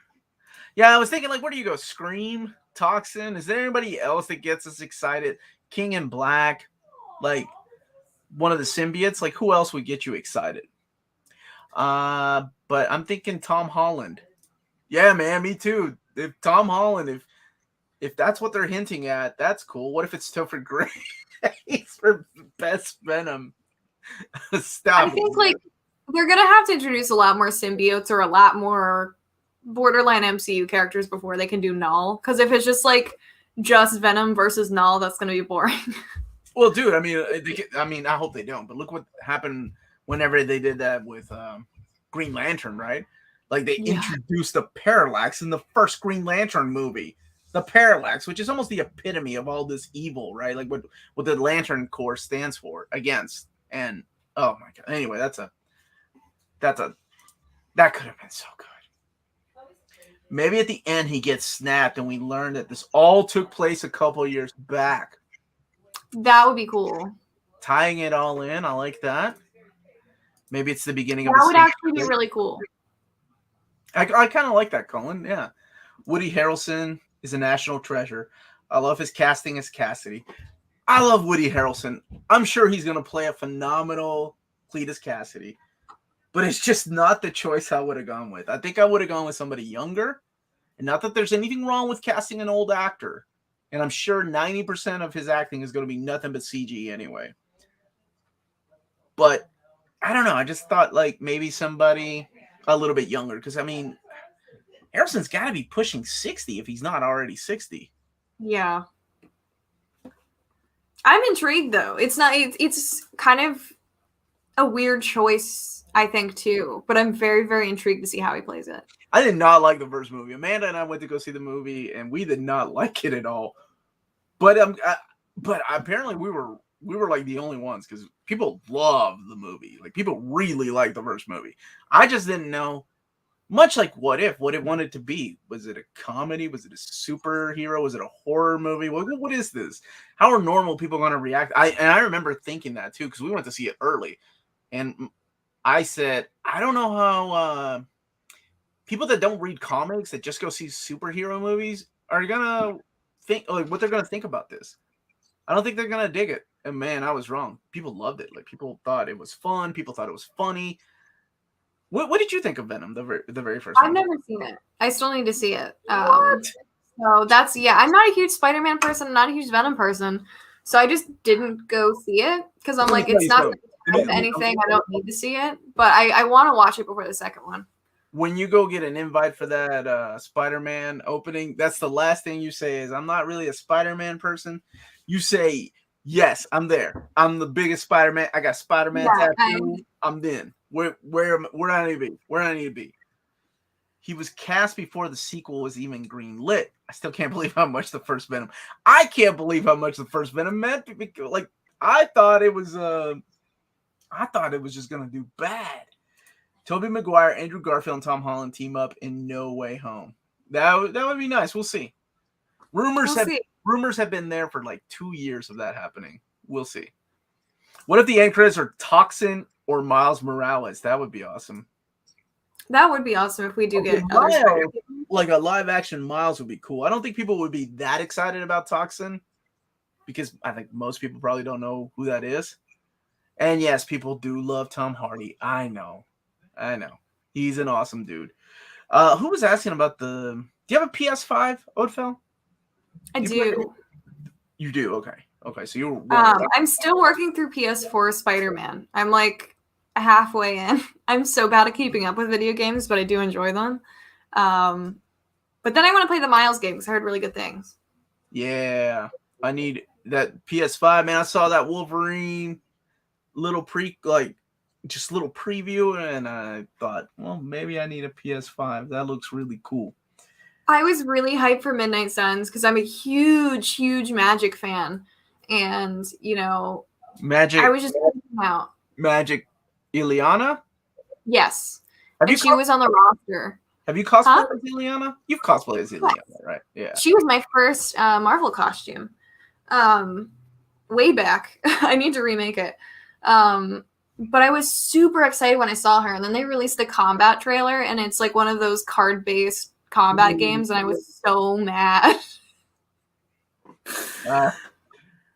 Yeah, I was thinking, like, where do you go? Scream? Toxin? Is there anybody else that gets us excited? King in Black? Like, one of the symbiotes? Like, who else would get you excited? But I'm thinking Tom Holland. Yeah, man, me too. If Tom Holland, if that's what they're hinting at, that's cool. What if it's Topher Grace for best Venom? Stop. I think like they're gonna have to introduce a lot more symbiotes or a lot more borderline MCU characters before they can do Null. Because if it's just like just Venom versus Null, that's gonna be boring. Well, dude, I mean, I hope they don't. But look what happened whenever they did that with Green Lantern, right? Like they introduced the Parallax in the first Green Lantern movie. The Parallax, which is almost the epitome of all this evil, right? Like what the Lantern Corps stands for against. And oh my God. Anyway, that could have been so good. Maybe at the end he gets snapped and we learn that this all took place a couple years back. That would be cool. Tying it all in, I like that. Maybe it's the beginning of That a would actually be really cool. I kind of like that, Colin. Yeah. Woody Harrelson is a national treasure. I love his casting as Cassidy. I love Woody Harrelson. I'm sure he's going to play a phenomenal Cletus Cassidy. But it's just not the choice I would have gone with. I think I would have gone with somebody younger. And not that there's anything wrong with casting an old actor. And I'm sure 90% of his acting is going to be nothing but CG anyway. But I don't know. I just thought like maybe somebody a little bit younger. Because, I mean, Harrison's got to be pushing 60 if he's not already 60. Yeah. I'm intrigued, though. It's kind of a weird choice, I think, too. But I'm very, very intrigued to see how he plays it. I did not like the first movie. Amanda and I went to go see the movie, and we did not like it at all. But apparently we were like the only ones because people love the movie. Like people really like the first movie. I just didn't know. Much like what it wanted to be. Was it a comedy? Was it a superhero? Was it a horror movie? What is this? How are normal people going to react? I remember thinking that too because we went to see it early, and I said I don't know how people that don't read comics that just go see superhero movies are gonna think like what they're gonna think about this. I don't think they're gonna dig it. And man, I was wrong. People loved it. Like people thought it was fun. People thought it was funny. What did you think of Venom, the very first one? I've never seen it. I still need to see it. What? So that's, I'm not a huge Spider-Man person. I'm not a huge Venom person. So I just didn't go see it because I'm like, it's not anything. I don't need to see it. But I want to watch it before the second one. When you go get an invite for that Spider-Man opening, that's the last thing you say is, I'm not really a Spider-Man person. You say, yes, I'm there. I'm the biggest Spider-Man. I got Spider-Man tattoo. I'm in. Where I need to be. Where I need to be. He was cast before the sequel was even green lit. I still can't believe how much the first Venom. I can't believe how much the first Venom meant. Like I thought it was just gonna do bad. Tobey Maguire, Andrew Garfield, and Tom Holland team up in No Way Home. That would be nice. We'll see. Rumors have been there for like 2 years of that happening. We'll see. What if the end credits are Toxin or Miles Morales? That would be awesome. That would be awesome if we do get Miles, like a live action Miles would be cool. I don't think people would be that excited about Toxin because I think most people probably don't know who that is. And yes, people do love Tom Hardy. I know. He's an awesome dude. Who was asking about do you have a PS5, Ødfel? I do. You do? Okay. So you're I'm still working through PS4 Spider-Man. I'm like halfway in. I'm so bad at keeping up with video games, but I do enjoy them. But then I want to play the Miles game because I heard really good things. Yeah. I need that PS5, man. I saw that Wolverine little preview, and I thought, well, maybe I need a PS5. That looks really cool. I was really hyped for Midnight Suns because I'm a huge, huge Magic fan. And, Magic. I was just out. Magic Ileana? Yes. She was on the roster. Have you cosplayed as Ileana? You've cosplayed as Ileana, right? Yeah. She was my first Marvel costume. Way back. I need to remake it. But I was super excited when I saw her. And then they released the combat trailer, and it's like one of those card-based combat games, and I was so mad.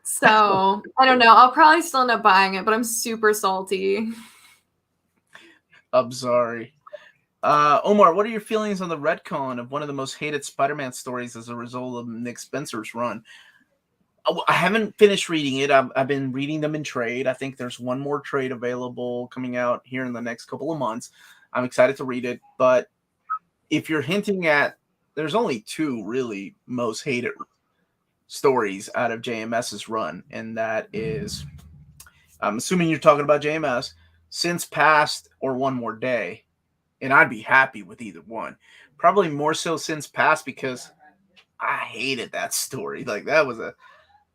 So, I don't know. I'll probably still end up buying it, but I'm super salty. I'm sorry. Omar, what are your feelings on the retcon of one of the most hated Spider-Man stories as a result of Nick Spencer's run? I haven't finished reading it. I've been reading them in trade. I think there's one more trade available coming out here in the next couple of months. I'm excited to read it, but if you're hinting at, there's only two really most hated stories out of JMS's run, and that is, I'm assuming you're talking about JMS, Since Past or One More Day, and I'd be happy with either one. Probably more so Since Past because I hated that story. Like that was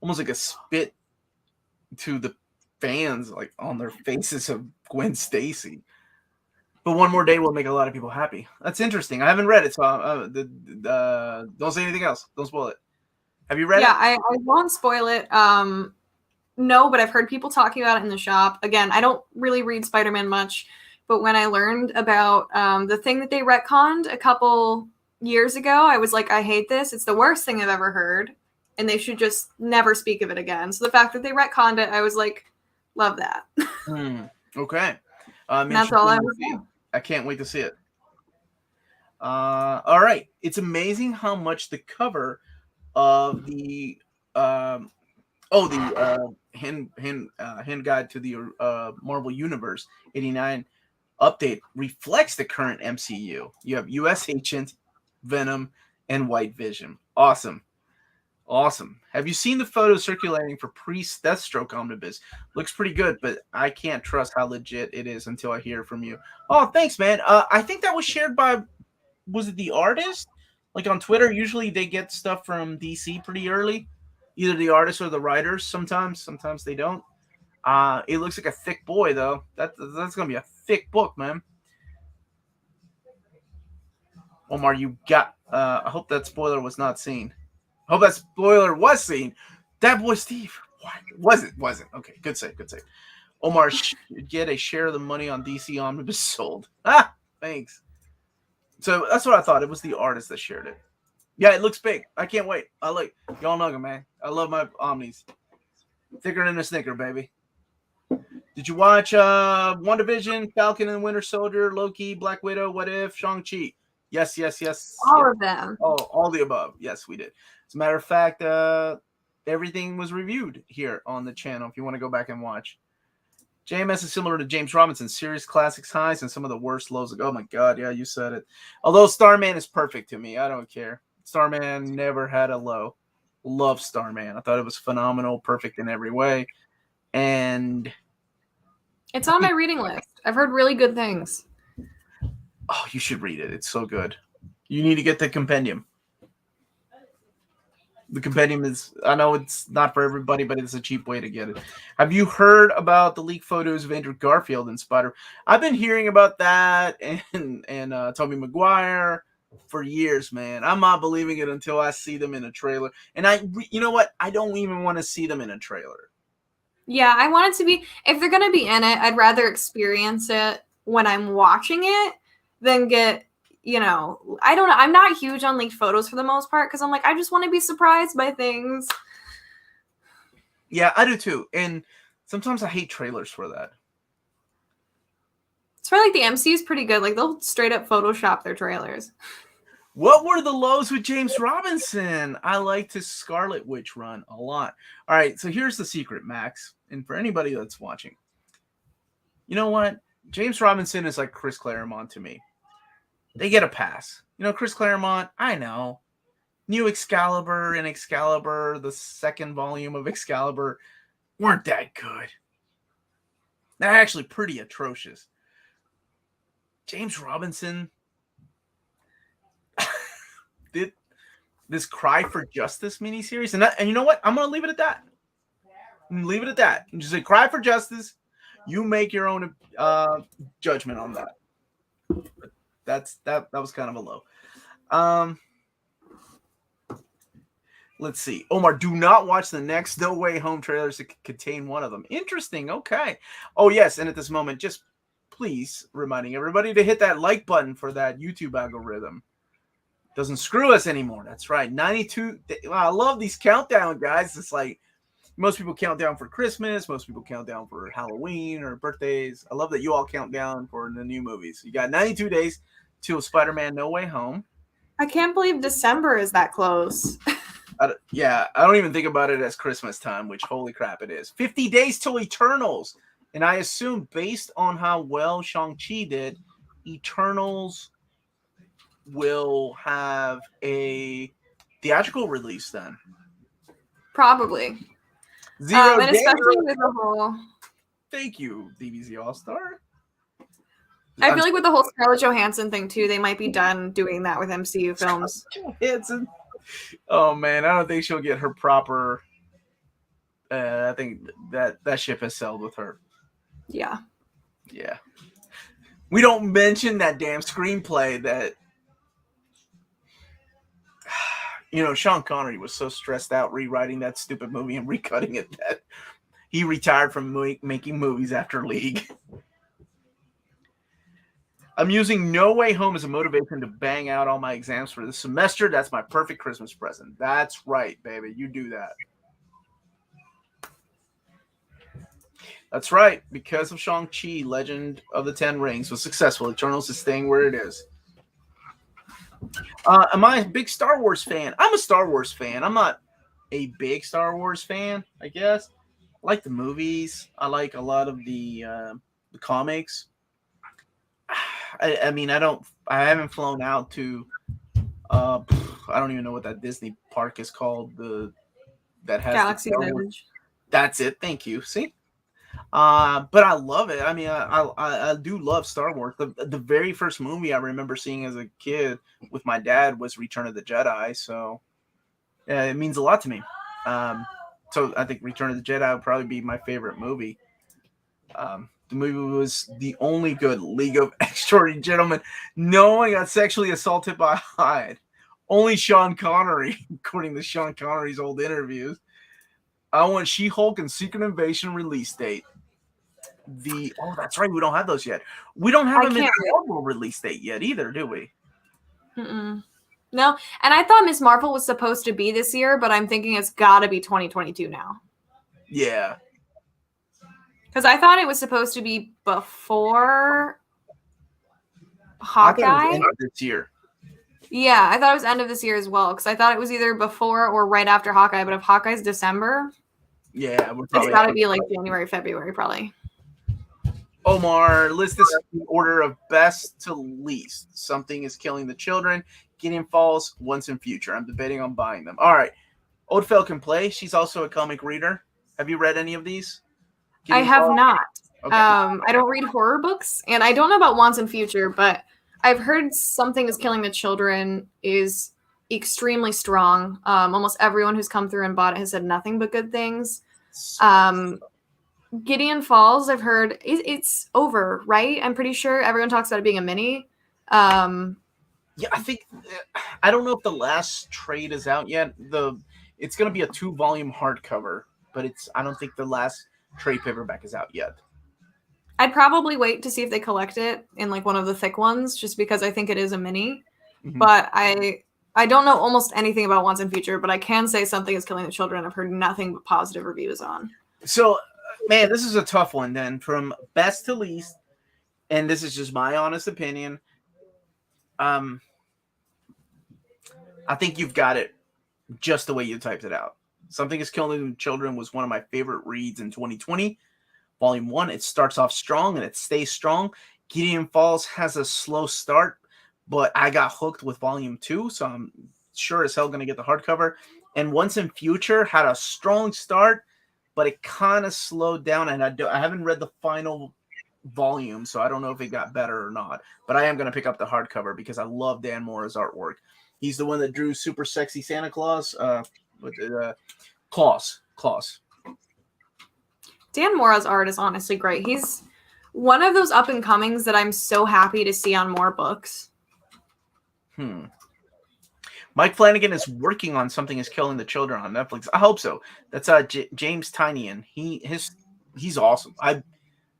almost like a spit to the fans, like on their faces of Gwen Stacy. But one more day will make a lot of people happy. That's interesting. I haven't read it, so don't say anything else. Don't spoil it. Have you read it? I won't spoil it. No, but I've heard people talking about it in the shop. Again, I don't really read Spider-Man much, but when I learned about the thing that they retconned a couple years ago, I was like, I hate this. It's the worst thing I've ever heard, and they should just never speak of it again. So the fact that they retconned it, I was like, love that. Okay. That's all I was saying. I can't wait to see it. All right. It's amazing how much the cover of the hand guide to the Marvel Universe 89 update reflects the current MCU. You have US Agent, Venom, and White Vision. Awesome. Have you seen the photos circulating for Priest's Deathstroke omnibus? Looks pretty good, but I can't trust how legit it is until I hear from you. Oh, thanks, man. I think that was shared by, was it the artist? Like on Twitter, usually they get stuff from DC pretty early. Either the artists or the writers. Sometimes they don't. It looks like a thick boy, though. That's going to be a thick book, man. Omar, you got... I hope that spoiler was not seen. I hope that spoiler was seen. That boy Steve. What? Wasn't. Okay, good save. Omar should get a share of the money on DC Omnibus sold. Thanks. So that's what I thought. It was the artist that shared it. Yeah, it looks big. I can't wait. Y'all know, man. I love my Omnis. Thicker than a Snicker, baby. Did you watch WandaVision, Falcon and Winter Soldier, Loki, Black Widow, What If, Shang-Chi? Yes. All of them. All the above. Yes, we did. As a matter of fact, everything was reviewed here on the channel if you want to go back and watch. JMS is similar to James Robinson's serious classics highs and some of the worst lows. Oh my God, yeah, you said it. Although Starman is perfect to me. I don't care. Starman never had a low. Love Starman. I thought it was phenomenal, perfect in every way. And it's on my reading list. I've heard really good things. Oh, you should read it. It's so good. You need to get the compendium. The compendium is, I know it's not for everybody, but it's a cheap way to get it. Have you heard about the leaked photos of Andrew Garfield and Spider? I've been hearing about that and Tobey Maguire for years, man. I'm not believing it until I see them in a trailer. And you know what? I don't even want to see them in a trailer. Yeah, I want it to be, if they're going to be in it, I'd rather experience it when I'm watching it than get, I don't know. I'm not huge on leaked photos for the most part because I'm like, I just want to be surprised by things. Yeah, I do too. And sometimes I hate trailers for that. It's probably like the MCU is pretty good. Like they'll straight up Photoshop their trailers. What were the lows with James Robinson? I liked his Scarlet Witch run a lot. All right, so here's the secret, Max. And for anybody that's watching, you know what? James Robinson is like Chris Claremont to me. They get a pass. Chris Claremont, I know. New Excalibur and Excalibur, the second volume of Excalibur, weren't that good. They're actually pretty atrocious. James Robinson did this Cry for Justice miniseries. And you know what? I'm going to leave it at that. And just say, Cry for Justice. You make your own judgment on that. That was kind of a low. Let's see. Omar, do not watch the next No Way Home trailers that contain one of them. Interesting. Okay. Oh, yes. And at this moment, just please reminding everybody to hit that like button for that YouTube algorithm. Doesn't screw us anymore. That's right. 92. Wow, I love these countdown, guys. It's like most people count down for Christmas. Most people count down for Halloween or birthdays. I love that you all count down for the new movies. You got 92 days till Spider-Man No Way Home. I can't believe December is that close. I don't even think about it as Christmas time, which holy crap it is. 50 days till Eternals. And I assume based on how well Shang-Chi did, Eternals will have a theatrical release then. Probably. 0 and days. especially with the whole... Thank you, DBZ All-Star. I feel like with the whole Scarlett Johansson thing too, they might be done doing that with MCU films. Johansson. Oh man, I don't think she'll get her proper. I think that ship has sailed with her. Yeah. We don't mention that damn screenplay that, Sean Connery was so stressed out rewriting that stupid movie and recutting it that he retired from making movies after League. I'm using No Way Home as a motivation to bang out all my exams for the semester. That's my perfect Christmas present. That's right, baby. You do that. That's right. Because of Shang-Chi, Legend of the Ten Rings was successful. Eternals is staying where it is. Am I a big Star Wars fan? I'm a Star Wars fan. I'm not a big Star Wars fan, I guess. I like the movies. I like a lot of the comics. I mean, I haven't flown out to, I don't even know what that Disney park is called. That has Galaxy's Edge. That's it. Thank you. See, but I love it. I mean, I do love Star Wars. The very first movie I remember seeing as a kid with my dad was Return of the Jedi. So it means a lot to me. So I think Return of the Jedi would probably be my favorite movie. The movie was the only good. League of Extraordinary Gentlemen. No one got sexually assaulted by Hyde. Only Sean Connery, according to Sean Connery's old interviews. I want She-Hulk and Secret Invasion release date. That's right. We don't have those yet. We don't have a Miss Marvel release date yet either, do we? Mm-mm. No. And I thought Miss Marvel was supposed to be this year, but I'm thinking it's got to be 2022 now. Yeah. Because I thought it was supposed to be before Hawkeye. I thought it was end of this year. Yeah, I thought it was end of this year as well. Because I thought it was either before or right after Hawkeye. But if Hawkeye's December, yeah, it's got to be like January, February, probably. Omar, list this in order of best to least. Something is killing the children. Gideon Falls, Once and Future. I'm debating on buying them. All right. Ødfel can play. She's also a comic reader. Have you read any of these? I have not. Okay. I don't read horror books, and I don't know about Once and Future, but I've heard Something is Killing the Children is extremely strong. Almost everyone who's come through and bought it has said nothing but good things. Gideon Falls, I've heard it's over, right? I'm pretty sure everyone talks about it being a mini. Yeah, I think I don't know if the last trade is out yet. It's going to be a 2-volume hardcover, but I don't think the last trade paperback is out yet. I'd probably wait to see if they collect it in like one of the thick ones, just because I think it is a mini. Mm-hmm. But I don't know almost anything about Once and Future, but I can say Something is Killing the Children. I've heard nothing but positive reviews on. So, man, this is a tough one then. From best to least, and this is just my honest opinion. I think you've got it just the way you typed it out. Something is Killing Children was one of my favorite reads in 2020. Volume 1, it starts off strong and it stays strong. Gideon Falls has a slow start, but I got hooked with Volume 2, so I'm sure as hell going to get the hardcover. And Once and Future had a strong start, but it kind of slowed down, and I haven't read the final volume, so I don't know if it got better or not. But I am going to pick up the hardcover because I love Dan Mora's artwork. He's the one that drew Super Sexy Santa Claus. Claus. Dan Mora's art is honestly great. He's one of those up and comings that I'm so happy to see on more books. Mike Flanagan is working on Something is Killing the Children on Netflix. I hope so. That's James Tynion. He's awesome. I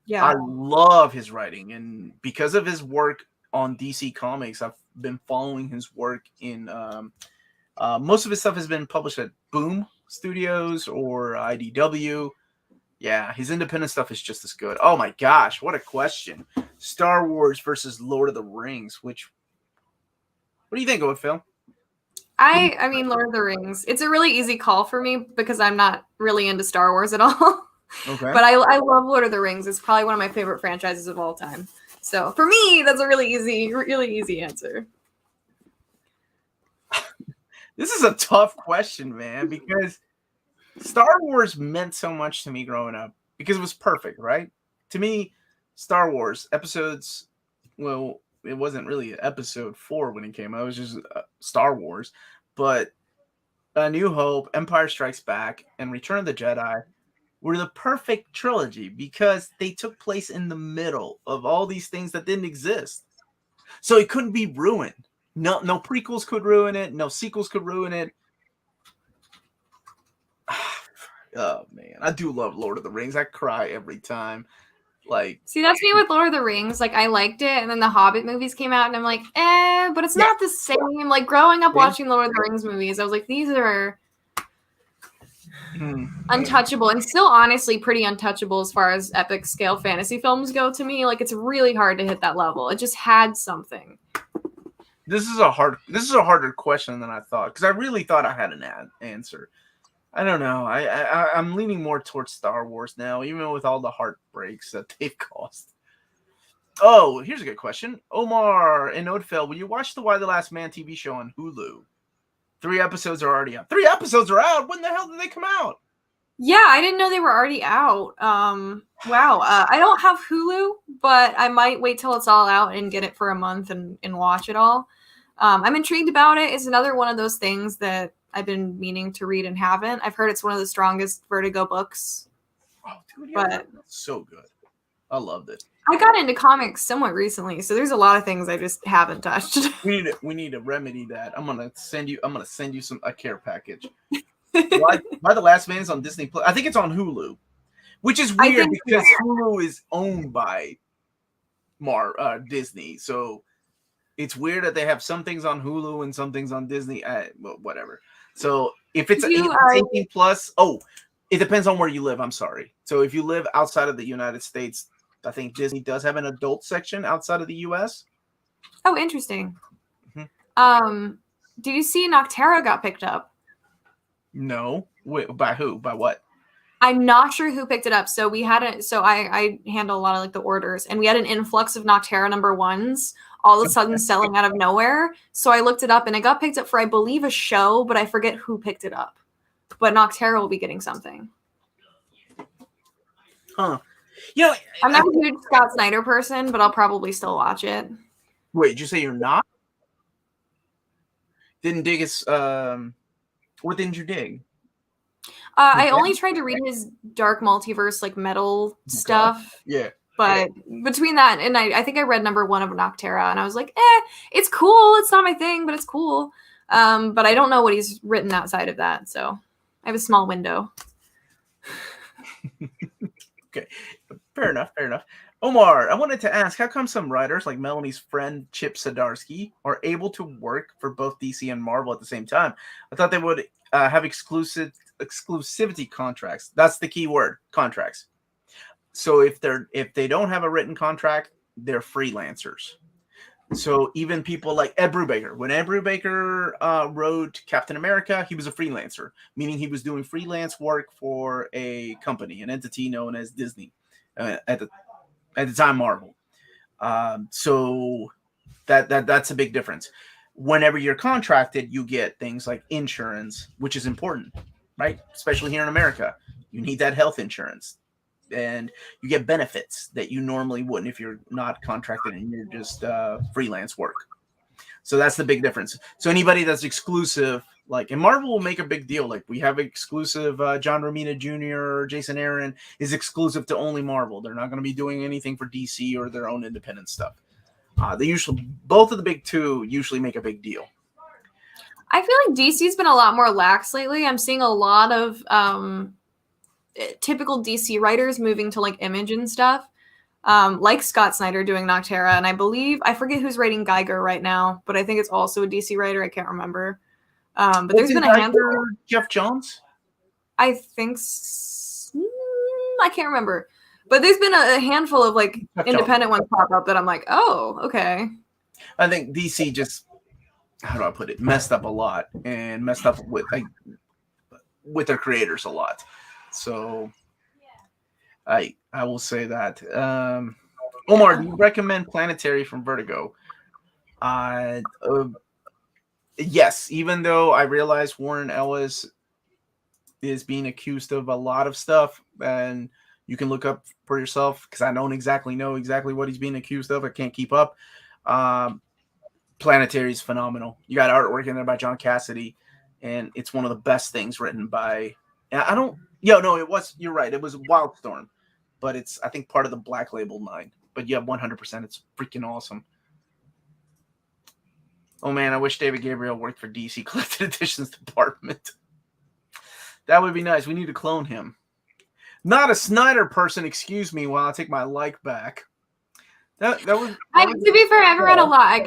love his writing, and because of his work on DC Comics, I've been following his work in most of his stuff has been published at Boom Studios or IDW. Yeah, his independent stuff is just as good. Oh my gosh, what a question. Star Wars versus Lord of the Rings. What do you think of it, Phil? I mean, Lord of the Rings. It's a really easy call for me because I'm not really into Star Wars at all. Okay. But I love Lord of the Rings. It's probably one of my favorite franchises of all time. So for me, that's a really easy answer. This is a tough question, man, because Star Wars meant so much to me growing up because it was perfect, right? To me, Star Wars episodes, well, it wasn't really episode 4 when it came out. It was just Star Wars. But A New Hope, Empire Strikes Back, and Return of the Jedi were the perfect trilogy because they took place in the middle of all these things that didn't exist. So it couldn't be ruined. No prequels could ruin it. No sequels could ruin it. Oh man, I do love Lord of the Rings. I cry every time. Like, See, that's me with Lord of the Rings. Like, I liked it, and then the Hobbit movies came out, and I'm like, but it's not the same. Like, growing up watching Lord of the Rings movies, I was like, these are untouchable, and still honestly pretty untouchable as far as epic scale fantasy films go to me. Like, it's really hard to hit that level. It just had something. This is a harder question than I thought, because I really thought I had an answer. I don't know. I'm leaning more towards Star Wars now, even with all the heartbreaks that they've caused. Oh, here's a good question. Omar and Ødfel, will you watch the Y the Last Man TV show on Hulu? 3 episodes are already out. 3 episodes are out? When the hell did they come out? Yeah, I didn't know they were already out. Wow. I don't have Hulu, but I might wait till it's all out and get it for a month and watch it all. I'm intrigued about it. It's another one of those things that I've been meaning to read and haven't. I've heard it's one of the strongest Vertigo books. Oh, dude, yeah, but so good. I loved it. I got into comics somewhat recently, so there's a lot of things I just haven't touched. We need to remedy that. I'm gonna send you a care package. Why the Last Man is on Disney Plus? I think it's on Hulu, which is weird because Hulu is owned by Disney. So it's weird that they have some things on Hulu and some things on Disney. Well, whatever. So if it's 18 plus, it depends on where you live. I'm sorry. So if you live outside of the United States, I think Disney does have an adult section outside of the U.S. Oh, interesting. Mm-hmm. Did you see Noctera got picked up? No. Wait, by who? By what? I'm not sure who picked it up. So I handle a lot of like the orders, and we had an influx of Noctera #1s all of a sudden selling out of nowhere. So I looked it up, and it got picked up for, I believe, a show, but I forget who picked it up. But Noctera will be getting something. Huh. You know, I'm not a huge Scott Snyder person, but I'll probably still watch it. Wait, did you say you're not? Didn't dig his what didn't you dig? I only tried to read his Dark Multiverse like metal stuff. Yeah. But between that and I think I read #1 of Noctera, and I was like, it's cool. It's not my thing, but it's cool. But I don't know what he's written outside of that, so I have a small window. Okay. Fair enough. Omar, I wanted to ask, how come some writers like Melanie's friend Chip Zdarsky are able to work for both DC and Marvel at the same time? I thought they would have exclusivity contracts. That's the key word, contracts. So if they don't have a written contract, they're freelancers. So even people like Ed Brubaker, when Ed Brubaker wrote Captain America, he was a freelancer, meaning he was doing freelance work for a company, an entity known as Disney, at the time Marvel. So that's a big difference. Whenever you're contracted, you get things like insurance, which is important, right? Especially here in America, you need that health insurance. And you get benefits that you normally wouldn't if you're not contracted and you're just freelance work. So that's the big difference. So anybody that's exclusive, like, and Marvel will make a big deal. Like, we have exclusive John Romita Jr. or Jason Aaron is exclusive to only Marvel. They're not going to be doing anything for DC or their own independent stuff. Both of the big two usually make a big deal. I feel like DC's been a lot more lax lately. I'm seeing a lot of typical DC writers moving to like Image and stuff, like Scott Snyder doing Noctera, and I forget who's writing Geiger right now, but I think it's also a DC writer. I can't remember. But there's been a handful. Jeff Johns? I think I can't remember, but there's been a handful of like independent ones pop up that I'm like, oh, okay. I think DC just, how do I put it, messed up a lot and messed up with their creators a lot. So I will say that. Omar, do you recommend Planetary from Vertigo? Yes, even though I realize Warren Ellis is being accused of a lot of stuff, and you can look up for yourself because I don't exactly know what he's being accused of. I can't keep up. Planetary is phenomenal. You got artwork in there by John Cassidy, and it's one of the best things written by. I don't Yeah, no, it was. You're right. It was Wildstorm, but it's I think part of the Black Label line. But yeah, 100%. It's freaking awesome. Oh man, I wish David Gabriel worked for DC Collected Editions department. That would be nice. We need to clone him. Not a Snyder person, excuse me, while I take my like back. To be fair, I haven't read a lot.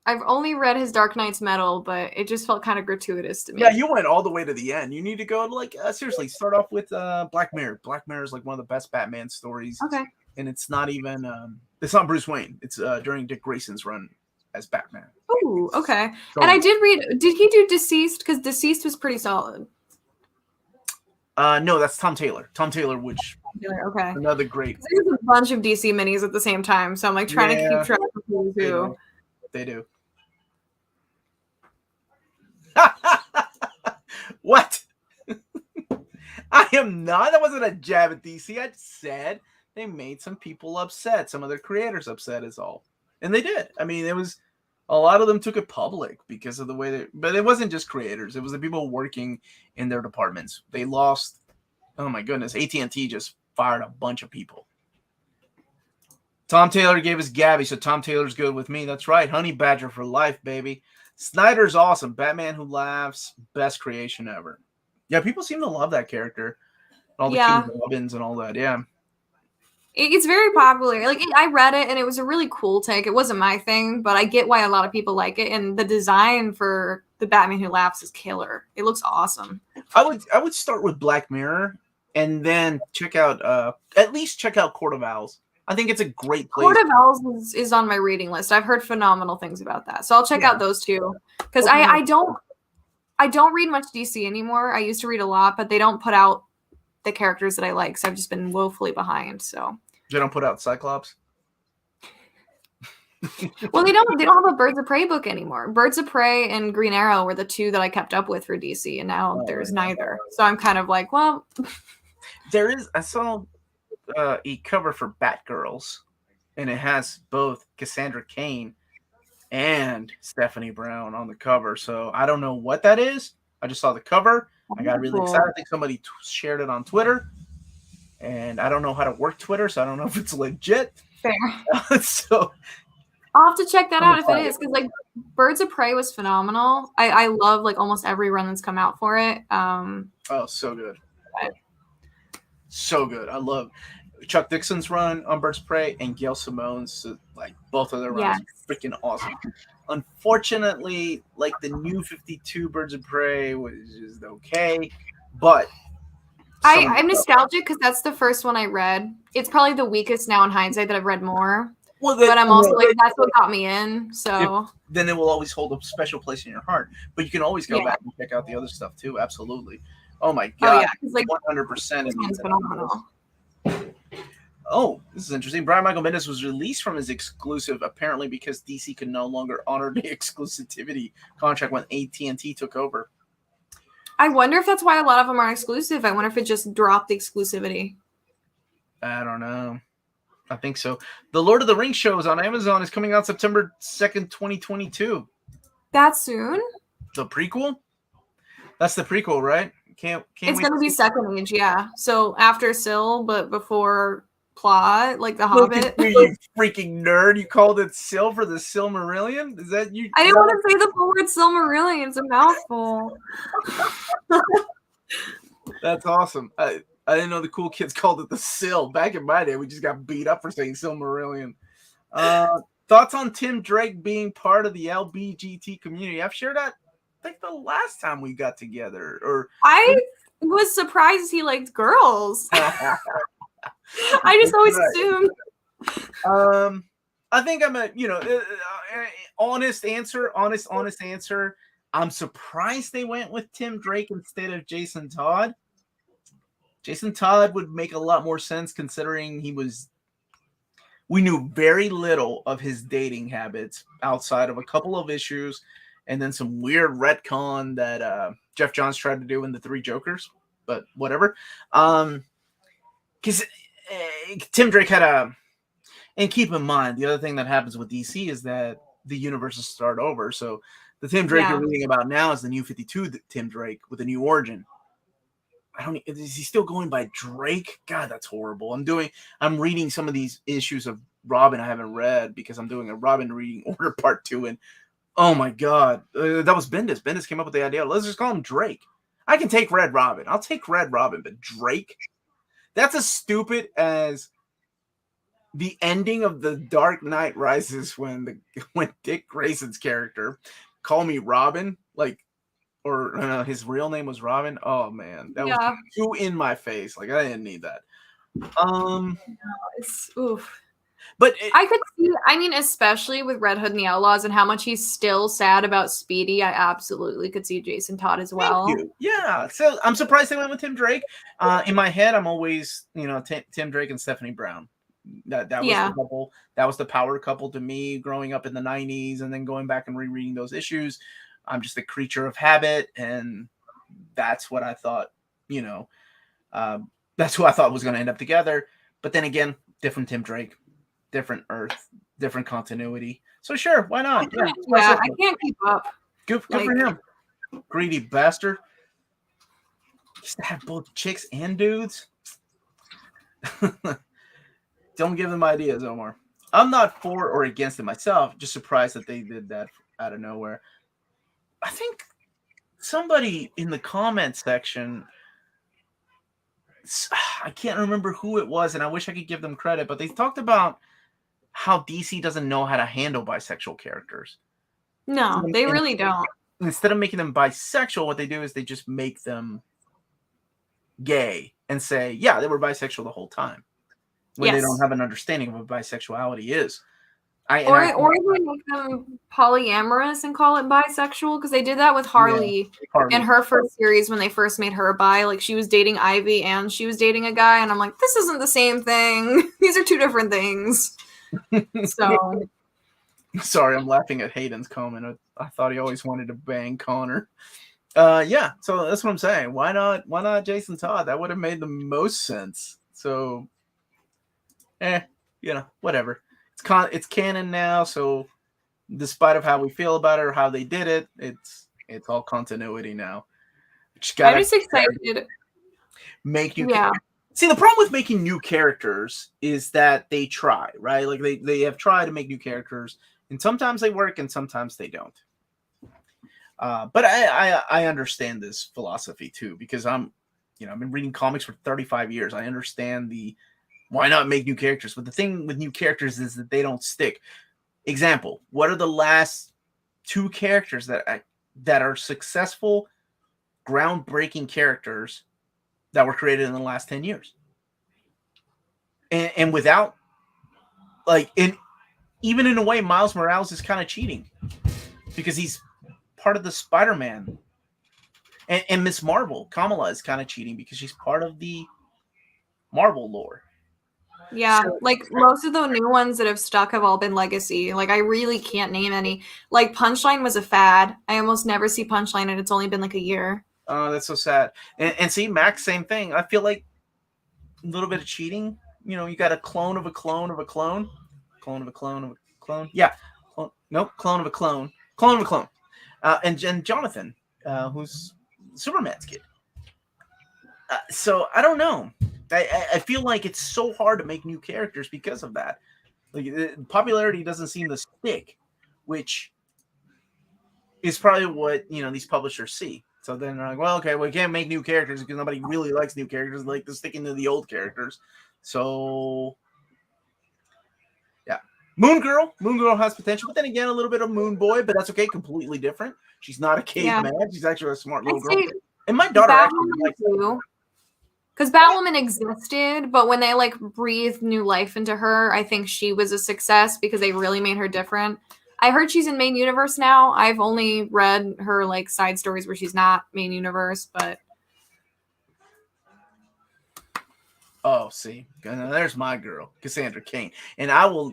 I've only read his Dark Knight's Metal, but it just felt kind of gratuitous to me. Yeah, you went all the way to the end. You need to go to seriously start off with Black Mirror. Black Mirror is like one of the best Batman stories. Okay. And it's not even it's not Bruce Wayne. It's during Dick Grayson's run as Batman. Ooh, okay. So, and I did read. Did he do Deceased? Because Deceased was pretty solid. No, that's Tom Taylor. Tom Taylor, which okay, another great. There's a bunch of DC minis at the same time, so I'm like trying to keep track of who. They do. What? I am not. That wasn't a jab at DC. I just said they made some people upset. Some of their creators upset is all. And they did. I mean, it was a lot of them took it public because of the way that, but it wasn't just creators. It was the people working in their departments. They lost. Oh my goodness. AT&T just fired a bunch of people. Tom Taylor gave us Gabby, so Tom Taylor's good with me. That's right. Honey Badger for life, baby. Snyder's awesome. Batman Who Laughs, best creation ever. Yeah, people seem to love that character. All the King Robins and all that. Yeah. It's very popular. Like I read it and it was a really cool take. It wasn't my thing, but I get why a lot of people like it. And the design for the Batman Who Laughs is killer. It looks awesome. I would start with Black Mirror and then at least check out Court of Owls. I think it's a great place. Court of Owls is on my reading list. I've heard phenomenal things about that. So I'll check out those two. Because I don't read much DC anymore. I used to read a lot, but they don't put out the characters that I like. So I've just been woefully behind. So they don't put out Cyclops? Well, they don't have a Birds of Prey book anymore. Birds of Prey and Green Arrow were the two that I kept up with for DC, and now there's neither. So I'm kind of like, well, I saw a cover for Batgirls, and it has both Cassandra Cain and Stephanie Brown on the cover. So I don't know what that is. I just saw the cover. I got really excited. I think somebody shared it on Twitter, and I don't know how to work Twitter, so I don't know if it's legit. Fair. So I'll have to check that out if it is, because like Birds of Prey was phenomenal. I love like almost every run that's come out for it. Oh, so good. So good. I love Chuck Dixon's run on Birds of Prey and Gail Simone's, like both of their runs are freaking awesome. Unfortunately, like the new 52 Birds of Prey was just okay, but I'm nostalgic because that's the first one I read. It's probably the weakest now in hindsight that I've read more. But I'm also like, that's what got me in. So then it will always hold a special place in your heart. But you can always go back and check out the other stuff too. Absolutely. Oh my god! 100%. It's phenomenal. Oh, this is interesting. Brian Michael Bendis was released from his exclusive apparently because DC could no longer honor the exclusivity contract when AT&T took over. I wonder if that's why a lot of them are exclusive. I wonder if it just dropped the exclusivity. I don't know. I think so. The Lord of the Rings show is on Amazon. It's coming out September 2nd, 2022. That soon? The prequel? That's the prequel, right? It's going to be Second Age, yeah. So after Syl, but before plot, like The Hobbit. You freaking nerd. You called it Syl for the Silmarillion? Is that you? I didn't want to say the full word Silmarillion. It's a mouthful. That's awesome. I didn't know the cool kids called it the Syl. Back in my day, we just got beat up for saying Silmarillion. Thoughts on Tim Drake being part of the LBGT community? I've shared that, I think, the last time we got together. Or I was surprised he liked girls. I just always assumed. I think I'm honest answer. I'm surprised they went with Tim Drake instead of Jason Todd. Jason Todd would make a lot more sense considering we knew very little of his dating habits outside of a couple of issues and then some weird retcon that Jeff Johns tried to do in the Three Jokers, but whatever. Because Tim Drake had and keep in mind, the other thing that happens with DC is that the universes start over. So the Tim Drake you're reading about now is the new 52 Tim Drake with a new origin. Is he still going by Drake? God, that's horrible. I'm reading some of these issues of Robin I haven't read because I'm doing a Robin reading order part 2, and oh my God, that was Bendis. Bendis came up with the idea. Let's just call him Drake. I can take Red Robin. I'll take Red Robin, but Drake? That's as stupid as the ending of The Dark Knight Rises when Dick Grayson's character, Call Me Robin, or his real name was Robin. Oh man, that was too in my face. Like I didn't need that. Oof. But I could see, I mean, especially with Red Hood and the Outlaws and how much he's still sad about Speedy, I absolutely could see Jason Todd as well. Thank you. Yeah. So I'm surprised they went with Tim Drake. In my head, I'm always, Tim Drake and Stephanie Brown. That was the couple. That was the power couple to me growing up in the 90s and then going back and rereading those issues. I'm just a creature of habit, and that's what I thought, that's who I thought was going to end up together. But then again, different Tim Drake, different Earth, different continuity. So sure, why not? Yeah, I can't keep up. Good for him. Greedy bastard. Used to have both chicks and dudes. Don't give them ideas, Omar. I'm not for or against it myself. Just surprised that they did that out of nowhere. I think somebody in the comment section, I can't remember who it was, and I wish I could give them credit, but they talked about how DC doesn't know how to handle bisexual characters. No, they really don't. Instead of making them bisexual, what they do is they just make them gay and say, yeah, they were bisexual the whole time. When they don't have an understanding of what bisexuality is. Or they make them polyamorous and call it bisexual, because they did that with Harley in her first series when they first made her bi. Like, she was dating Ivy and she was dating a guy, and I'm like, this isn't the same thing. These are two different things. So sorry, I'm laughing at Hayden's comment. I thought he always wanted to bang Connor. Yeah, so that's what I'm saying. Why not Jason Todd? That would have made the most sense. So whatever. It's canon now, so despite of how we feel about it or how they did it, it's all continuity now. I'm just excited. Make new characters. See, the problem with making new characters is that they try, right? Like they have tried to make new characters, and sometimes they work and sometimes they don't. But I understand this philosophy too, because I've been reading comics for 35 years. I understand why not make new characters? But the thing with new characters is that they don't stick. Example, what are the last 2 characters that are successful, groundbreaking characters that were created in the last 10 years? And without, even in a way, Miles Morales is kind of cheating because he's part of the Spider-Man. And Miss Marvel, Kamala, is kind of cheating because she's part of the Marvel lore. Yeah, most of the new ones that have stuck have all been legacy. I really can't name any. Punchline was a fad. I almost never see Punchline, and it's only been a year. Oh, that's so sad. And see, Max, same thing. I feel like a little bit of cheating. You got a clone of a clone of a clone. Clone of a clone of a clone. Yeah. Clone of a clone. Clone of a clone. And Jonathan, who's Superman's kid. So, I don't know. I feel like it's so hard to make new characters because of that. Popularity doesn't seem to stick, which is probably what these publishers see. So then they're like, well, okay, we can't make new characters because nobody really likes new characters. They're sticking to the old characters. So yeah, Moon Girl has potential, but then again, a little bit of Moon Boy, but that's okay. Completely different. She's not a caveman. She's actually a smart little girl. And my daughter actually likes her. Because Batwoman existed, but when they breathed new life into her, I think she was a success because they really made her different. I heard she's in main universe now. I've only read her side stories where she's not main universe, but oh, see, there's my girl, Cassandra Cain, and I'll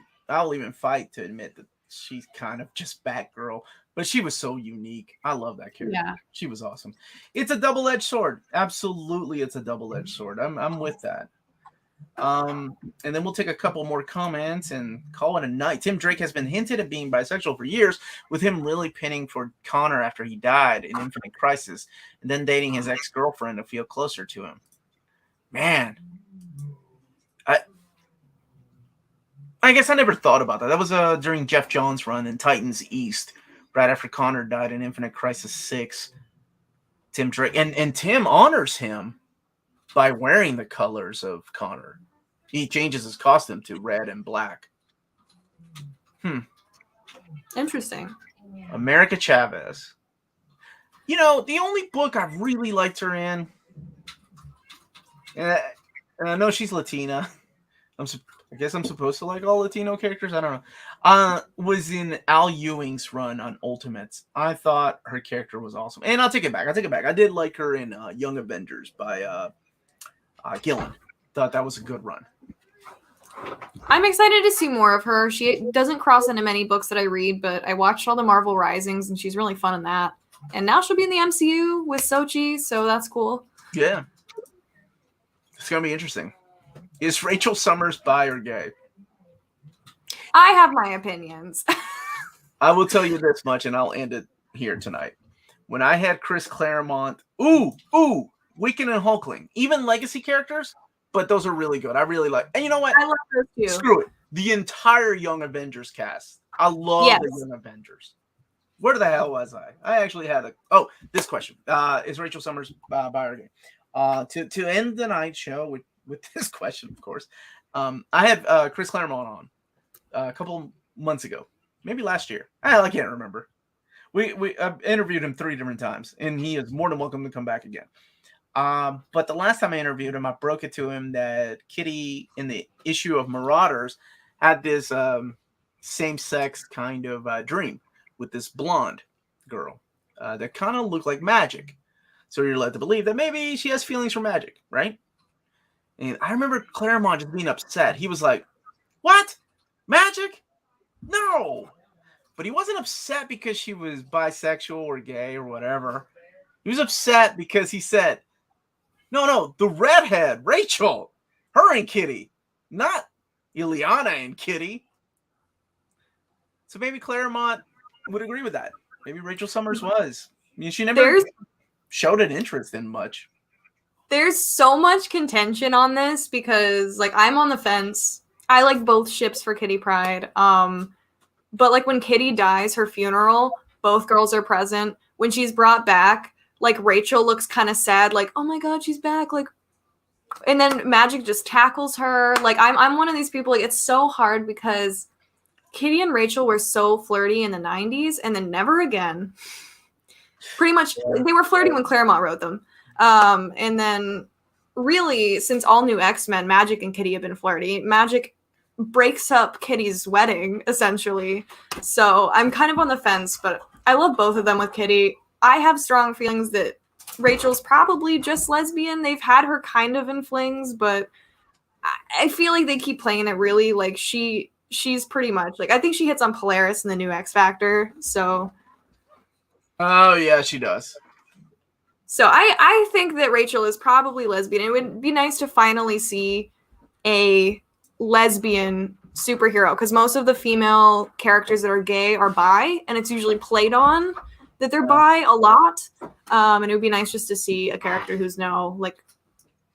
even fight to admit that she's kind of just Batgirl. But she was so unique. I love that character. Yeah. She was awesome. It's a double-edged sword. Absolutely, it's a double-edged sword. I'm with that. And then we'll take a couple more comments and call it a night. Tim Drake has been hinted at being bisexual for years, with him really pinning for Connor after he died in Infinite Crisis, and then dating his ex-girlfriend to feel closer to him. Man, I guess I never thought about that. That was during Jeff Johns' run in Titans East, right after Connor died in Infinite Crisis 6. Tim Drake and Tim honors him by wearing the colors of Connor. He changes his costume to red and black. Interesting. America Chavez. You know, the only book I really liked her in, and I know she's Latina. I guess I'm supposed to like all Latino characters. I don't know. Was in Al Ewing's run on Ultimates. I thought her character was awesome. And I'll take it back. I did like her in Young Avengers by Gillen. Thought that was a good run. I'm excited to see more of her. She doesn't cross into many books that I read, but I watched all the Marvel Risings, and she's really fun in that. And now she'll be in the MCU with Sochi, so that's cool. Yeah. It's going to be interesting. Is Rachel Summers bi or gay? I have my opinions. I will tell you this much, and I'll end it here tonight. When I had Chris Claremont, Wiccan and Hulkling, even legacy characters, but those are really good. I really like. And you know what? I love those too. Screw it. The entire Young Avengers cast. I love the Young Avengers. Where the hell was I? I actually had this question. Is Rachel Summers bi or gay? To end the night show with this question, of course, I had Chris Claremont on a couple months ago, maybe last year. I can't remember. We interviewed him 3 different times, and he is more than welcome to come back again. But the last time I interviewed him, I broke it to him that Kitty in the issue of Marauders had this same-sex kind of dream with this blonde girl that kind of looked like Magic. So you're led to believe that maybe she has feelings for Magic, right? And I remember Claremont just being upset. He was like, "What? Magic? No!" But he wasn't upset because she was bisexual or gay or whatever. He was upset because he said, No, the redhead, Rachel, her and Kitty, not Ileana and Kitty." So maybe Claremont would agree with that. Maybe Rachel Summers was. I mean, she never showed an interest in much. There's so much contention on this because, like, I'm on the fence. I like both ships for Kitty Pryde. But, like, when Kitty dies, her funeral, both girls are present. When she's brought back, like, Rachel looks kind of sad, like, oh my god, she's back, like, and then Magic just tackles her. Like, I'm one of these people, like, it's so hard because Kitty and Rachel were so flirty in the 90s, and then never again. Pretty much, they were flirty when Claremont wrote them. And then, really, since All New X-Men, Magic and Kitty have been flirty. Magic breaks up Kitty's wedding, essentially. So I'm kind of on the fence, but I love both of them with Kitty. I have strong feelings that Rachel's probably just lesbian. They've had her kind of in flings, but I feel like they keep playing it really like she's pretty much like, I think she hits on Polaris in the new X Factor. So. Oh yeah, she does. So I think that Rachel is probably lesbian. It would be nice to finally see a lesbian superhero because most of the female characters that are gay are bi, and it's usually played on that they're bi a lot. And it would be nice just to see a character who's now like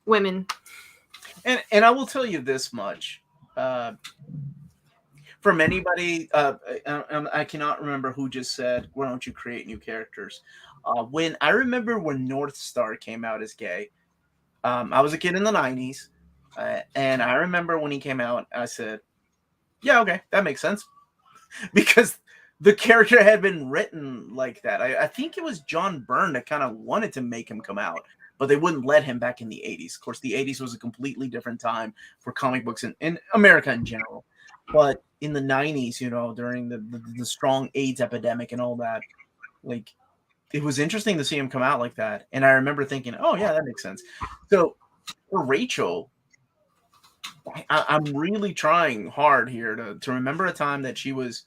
women. And I will tell you this much. From anybody, I cannot remember who just said, "Why don't you create new characters?" When I remember when North Star came out as gay, I was a kid in the 90s, and I remember when he came out, I said, "Yeah, okay, that makes sense," because the character had been written like that. I think it was John Byrne that kind of wanted to make him come out, but they wouldn't let him back in the 80s. Of course, the 80s was a completely different time for comic books in America in general. But in the 90s, you know, during the strong AIDS epidemic and all that, like, it was interesting to see him come out like that. And I remember thinking, oh, yeah, that makes sense. So for Rachel, I'm really trying hard here to remember a time that she was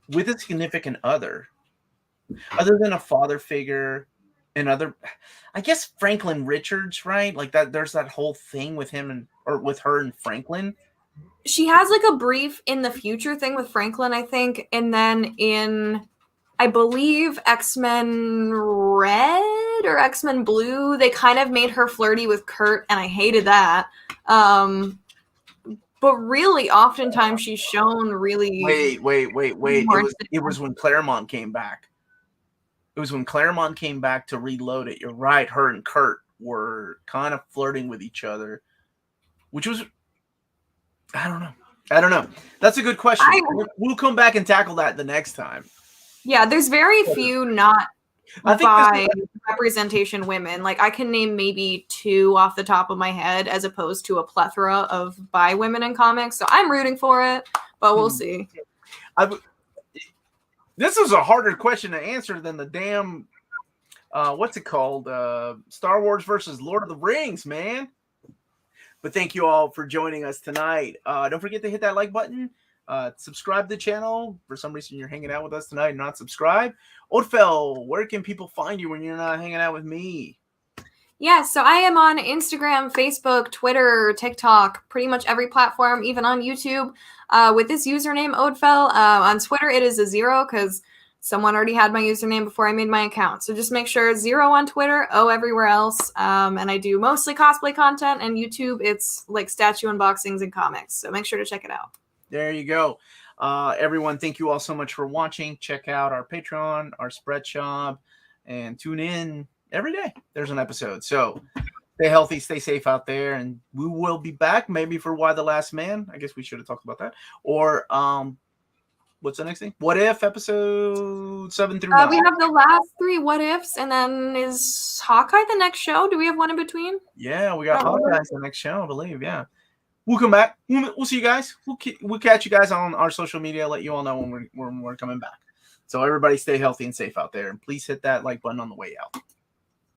with a significant other than a father figure and other, I guess Franklin Richards, right? Like that, there's that whole thing with him and or with her and Franklin. She has like a brief in the future thing with Franklin, I think, and then in, I believe, X-Men Red or X-Men Blue, they kind of made her flirty with Kurt, and I hated that. But really, oftentimes she's shown really. Wait. It was when Claremont came back. It was when Claremont came back to reload it. You're right. Her and Kurt were kind of flirting with each other, which was, I don't know. That's a good question. We'll come back and tackle that the next time. Yeah, there's very few not I think by representation women. Like, I can name maybe 2 off the top of my head, as opposed to a plethora of bi women in comics. So I'm rooting for it, but we'll see. This is a harder question to answer than the damn, what's it called? Star Wars versus Lord of the Rings, man. But thank you all for joining us tonight. Don't forget to hit that like button. Subscribe to the channel. For some reason, you're hanging out with us tonight and not subscribed. Ødfel, where can people find you when you're not hanging out with me? Yeah, so I am on Instagram, Facebook, Twitter, TikTok, pretty much every platform, even on YouTube, with this username, Ødfel. On Twitter, it is a 0 because someone already had my username before I made my account. So just make sure 0 on Twitter, O everywhere else. And I do mostly cosplay content, and YouTube, it's like statue unboxings and comics. So make sure to check it out. There you go. Everyone, thank you all so much for watching. Check out our Patreon, our spread shop, and tune in every day. There's an episode. So stay healthy, stay safe out there, and we will be back maybe for Why the Last Man. I guess we should have talked about that. Or what's the next thing? What If episode 7 through 9. We have the last 3 What Ifs, and then is Hawkeye the next show? Do we have one in between? Yeah, we got Hawkeye the next show, I believe. Yeah. We'll come back. We'll see you guys. We'll catch you guys on our social media. Let you all know when we're coming back. So everybody stay healthy and safe out there. And please hit that like button on the way out.